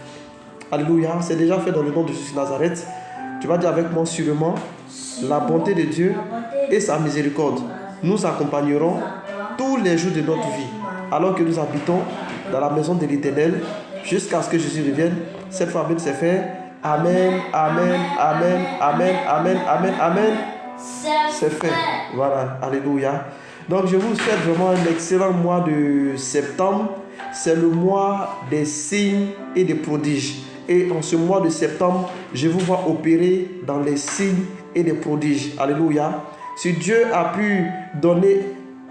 Alléluia, c'est déjà fait dans le nom de Jésus Nazareth. Tu vas dire avec moi sûrement, la bonté de Dieu et sa miséricorde nous accompagneront tous les jours de notre vie, alors que nous habitons dans la maison de l'Éternel, jusqu'à ce que Jésus revienne. Cette famille s'est fait. Amen, amen, amen, amen, amen, amen, amen. C'est fait. Voilà, alléluia. Donc je vous souhaite vraiment un excellent mois de septembre. C'est le mois des signes et des prodiges. Et en ce mois de septembre, je vous vois opérer dans les signes et les prodiges. Alléluia. Si Dieu a pu donner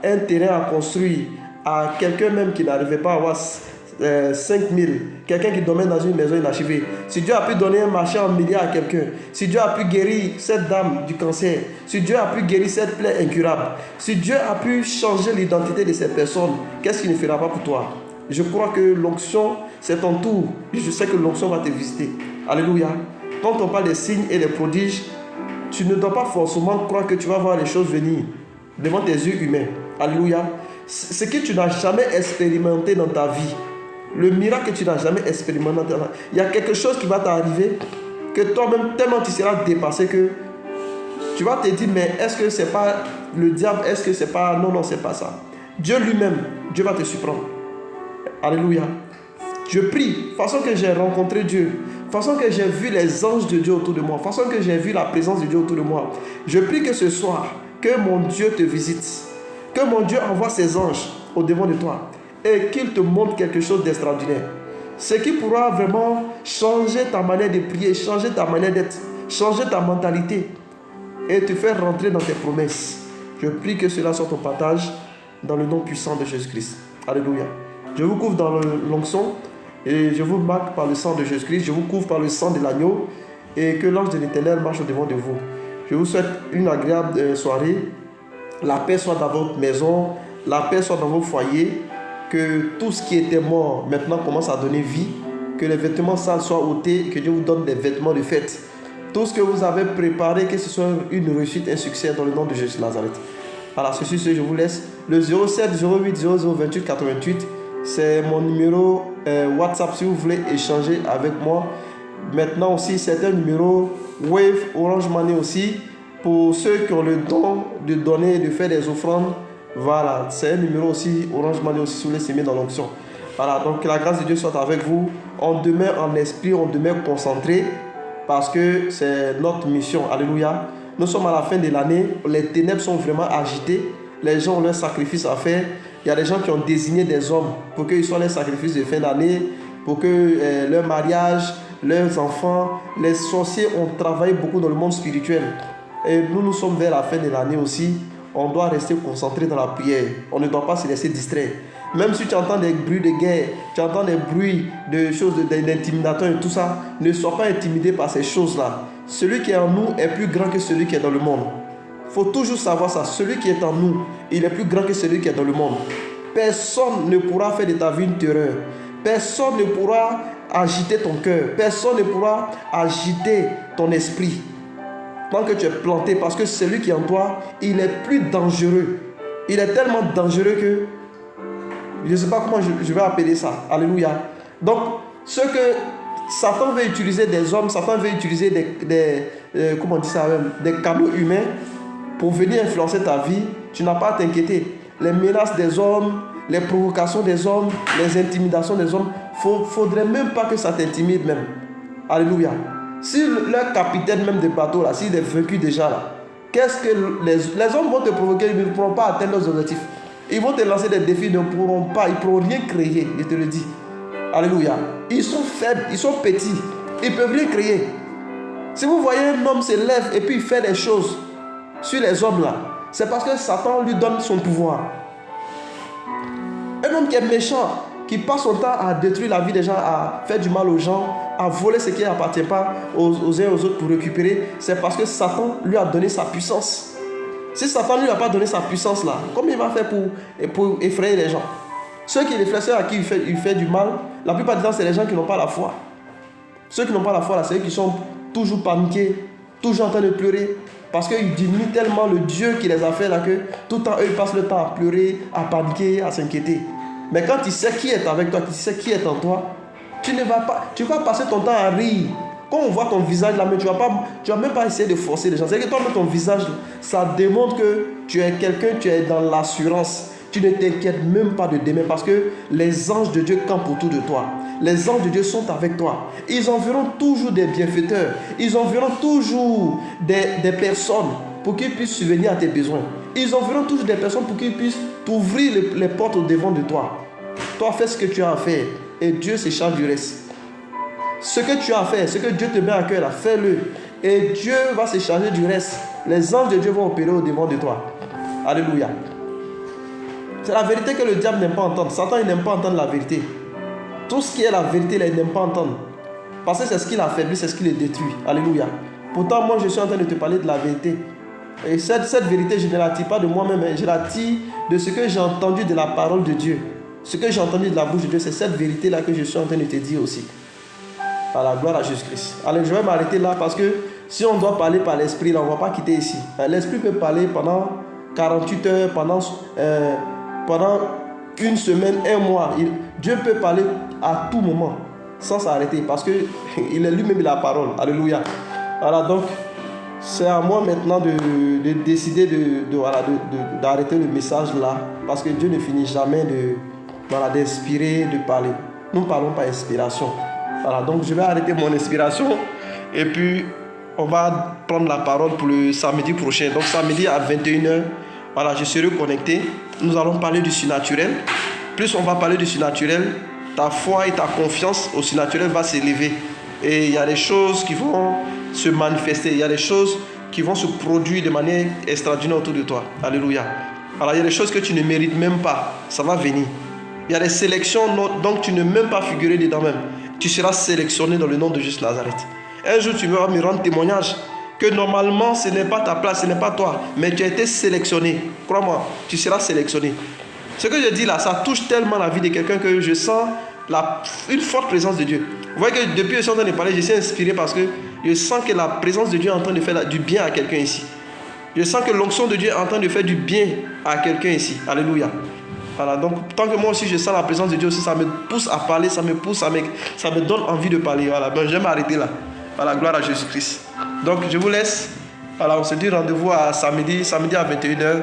un terrain à construire à quelqu'un même qui n'arrivait pas à avoir 5000, quelqu'un qui dormait dans une maison inachevée, si Dieu a pu donner un marché en milliards à quelqu'un, si Dieu a pu guérir cette dame du cancer, si Dieu a pu guérir cette plaie incurable, si Dieu a pu changer l'identité de ces personnes, qu'est-ce qu'il ne fera pas pour toi? Je crois que l'onction, c'est ton tour. Je sais que l'onction va te visiter. Alléluia. Quand on parle des signes et des prodiges, tu ne dois pas forcément croire que tu vas voir les choses venir devant tes yeux humains. Alléluia. Ce que tu n'as jamais expérimenté dans ta vie, le miracle que tu n'as jamais expérimenté dans ta vie, il y a quelque chose qui va t'arriver que toi-même, tellement tu seras dépassé que tu vas te dire, mais est-ce que c'est pas le diable? Est-ce que c'est pas... Non, c'est pas ça. Dieu lui-même, Dieu va te surprendre. Alléluia. Je prie, façon que j'ai rencontré Dieu, façon que j'ai vu les anges de Dieu autour de moi, façon que j'ai vu la présence de Dieu autour de moi. Je prie que ce soir, que mon Dieu te visite, que mon Dieu envoie ses anges au devant de toi et qu'il te montre quelque chose d'extraordinaire. Ce qui pourra vraiment changer ta manière de prier, changer ta manière d'être, changer ta mentalité et te faire rentrer dans tes promesses. Je prie que cela soit ton partage dans le nom puissant de Jésus-Christ. Alléluia. Je vous couvre dans l'onction et je vous marque par le sang de Jésus-Christ. Je vous couvre par le sang de l'agneau et que l'ange de l'Éternel marche au devant de vous. Je vous souhaite une agréable soirée. La paix soit dans votre maison, la paix soit dans vos foyers. Que tout ce qui était mort maintenant commence à donner vie. Que les vêtements sales soient ôtés. Que Dieu vous donne des vêtements de fête. Tout ce que vous avez préparé, que ce soit une réussite, un succès dans le nom de Jésus Nazareth. Voilà, ceci, je vous laisse. Le 07 08 00 28 88, c'est mon numéro WhatsApp si vous voulez échanger avec moi. Maintenant aussi, c'est un numéro Wave, Orange Money aussi. Pour ceux qui ont le don de donner, de faire des offrandes. Voilà, c'est un numéro aussi, Orange Money aussi, si vous voulez s'aimer dans l'onction. Voilà, donc que la grâce de Dieu soit avec vous. On demeure en esprit, on demeure concentré. Parce que c'est notre mission. Alléluia. Nous sommes à la fin de l'année. Les ténèbres sont vraiment agitées. Les gens ont leur sacrifice à faire. Il y a des gens qui ont désigné des hommes pour qu'ils soient les sacrifices de fin d'année, pour que leur mariage, leurs enfants, les sorciers ont travaillé beaucoup dans le monde spirituel. Et nous sommes vers la fin de l'année aussi. On doit rester concentré dans la prière. On ne doit pas se laisser distraire. Même si tu entends des bruits de guerre, tu entends des bruits de choses d'intimidation et tout ça, ne sois pas intimidé par ces choses-là. Celui qui est en nous est plus grand que celui qui est dans le monde. Il faut toujours savoir ça. Celui qui est en nous, il est plus grand que celui qui est dans le monde. Personne ne pourra faire de ta vie une terreur. Personne ne pourra agiter ton cœur. Personne ne pourra agiter ton esprit. Tant que tu es planté, parce que celui qui est en toi, il est plus dangereux. Il est tellement dangereux que je ne sais pas comment je vais appeler ça. Alléluia. Donc, ce que Satan veut utiliser des hommes, Satan veut utiliser comment on dit ça même, des canaux humains pour venir influencer ta vie, tu n'as pas à t'inquiéter. Les menaces des hommes, les provocations des hommes, les intimidations des hommes, il ne faudrait même pas que ça t'intimide même. Alléluia. Si leur capitaine même de bateau, là, s'il est vaincu déjà, là, qu'est-ce que les hommes vont te provoquer, ils ne pourront pas atteindre leurs objectifs. Ils vont te lancer des défis, ils ne pourront pas, ils ne pourront rien créer, je te le dis. Alléluia. Ils sont faibles, ils sont petits, ils ne peuvent rien créer. Si vous voyez un homme se lève et puis il fait des choses sur les hommes là, c'est parce que Satan lui donne son pouvoir. Un homme qui est méchant, qui passe son temps à détruire la vie des gens, à faire du mal aux gens, à voler ce qui n'appartient pas aux uns et aux autres pour récupérer, c'est parce que Satan lui a donné sa puissance. Si Satan ne lui a pas donné sa puissance là, comment il va faire pour effrayer les gens? Ceux qui effraient, ceux à qui il fait du mal, la plupart du temps c'est les gens qui n'ont pas la foi. Ceux qui n'ont pas la foi là, c'est eux qui sont toujours paniqués, toujours en train de pleurer, parce qu'ils diminuent tellement le Dieu qui les a fait là que tout le temps eux ils passent le temps à pleurer, à paniquer, à s'inquiéter. Mais quand tu sais qui est avec toi, tu sais qui est en toi, tu vas passer ton temps à rire. Quand on voit ton visage là, mais tu vas même pas essayer de forcer les gens. C'est que toi, ton visage, ça démontre que tu es quelqu'un, tu es dans l'assurance. Tu ne t'inquiètes même pas de demain parce que les anges de Dieu campent autour de toi. Les anges de Dieu sont avec toi. Ils enverront toujours des bienfaiteurs. Ils enverront toujours des personnes pour qu'ils puissent subvenir à tes besoins. Ils enverront toujours des personnes pour qu'ils puissent t'ouvrir les portes au devant de toi. Toi, fais ce que tu as à faire et Dieu se charge du reste. Ce que tu as à faire, ce que Dieu te met à cœur, fais-le. Et Dieu va se charger du reste. Les anges de Dieu vont opérer au devant de toi. Alléluia. C'est la vérité que le diable n'aime pas entendre. Satan, il n'aime pas entendre la vérité. Tout ce qui est la vérité, il n'aime pas entendre. Parce que c'est ce qui l'affaiblit, c'est ce qui le détruit. Alléluia. Pourtant, moi, je suis en train de te parler de la vérité. Et cette vérité, je ne la tire pas de moi-même. Je la tire de ce que j'ai entendu de la parole de Dieu. Ce que j'ai entendu de la bouche de Dieu, c'est cette vérité-là que je suis en train de te dire aussi. À la gloire à Jésus-Christ. Allez, je vais m'arrêter là parce que si on doit parler par l'esprit, là, on ne va pas quitter ici. L'esprit peut parler pendant 48 heures, pendant une semaine, un mois. Dieu peut parler à tout moment sans s'arrêter parce qu'il est lui-même la parole. Alléluia. Voilà, donc c'est à moi maintenant de décider d'arrêter le message là parce que Dieu ne finit jamais d'inspirer, de parler. Nous ne parlons pas inspiration. Voilà, donc je vais arrêter mon inspiration et puis on va prendre la parole pour le samedi prochain. Donc samedi à 21h, voilà, je serai connecté. Nous allons parler du surnaturel. Plus on va parler du surnaturel, ta foi et ta confiance au surnaturel va s'élever. Et il y a des choses qui vont se manifester. Il y a des choses qui vont se produire de manière extraordinaire autour de toi. Alléluia. Alors il y a des choses que tu ne mérites même pas. Ça va venir. Il y a des sélections donc tu ne peux même pas figurer dedans même. Tu seras sélectionné dans le nom de Jésus Nazareth. Un jour tu vas me rendre témoignage que normalement ce n'est pas ta place, ce n'est pas toi, mais tu as été sélectionné. Crois-moi, tu seras sélectionné. Ce que je dis là, ça touche tellement la vie de quelqu'un que je sens une forte présence de Dieu. Vous voyez que depuis que je suis en train de parler, je suis inspiré parce que je sens que la présence de Dieu est en train de faire du bien à quelqu'un ici. Je sens que l'onction de Dieu est en train de faire du bien à quelqu'un ici. Alléluia. Voilà, donc tant que moi aussi je sens la présence de Dieu aussi, ça me pousse à parler, ça me donne envie de parler. Voilà, donc je vais m'arrêter là. Voilà, gloire à Jésus-Christ. Donc je vous laisse. Voilà, on se dit rendez-vous à samedi à 21h.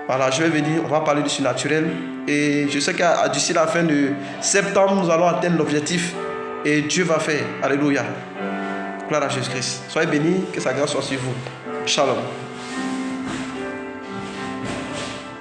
Voilà, je vais venir, on va parler du surnaturel. Et je sais que d'ici la fin de septembre, nous allons atteindre l'objectif. Et Dieu va faire. Alléluia. Gloire à Jésus-Christ. Soyez bénis, que sa grâce soit sur vous. Shalom.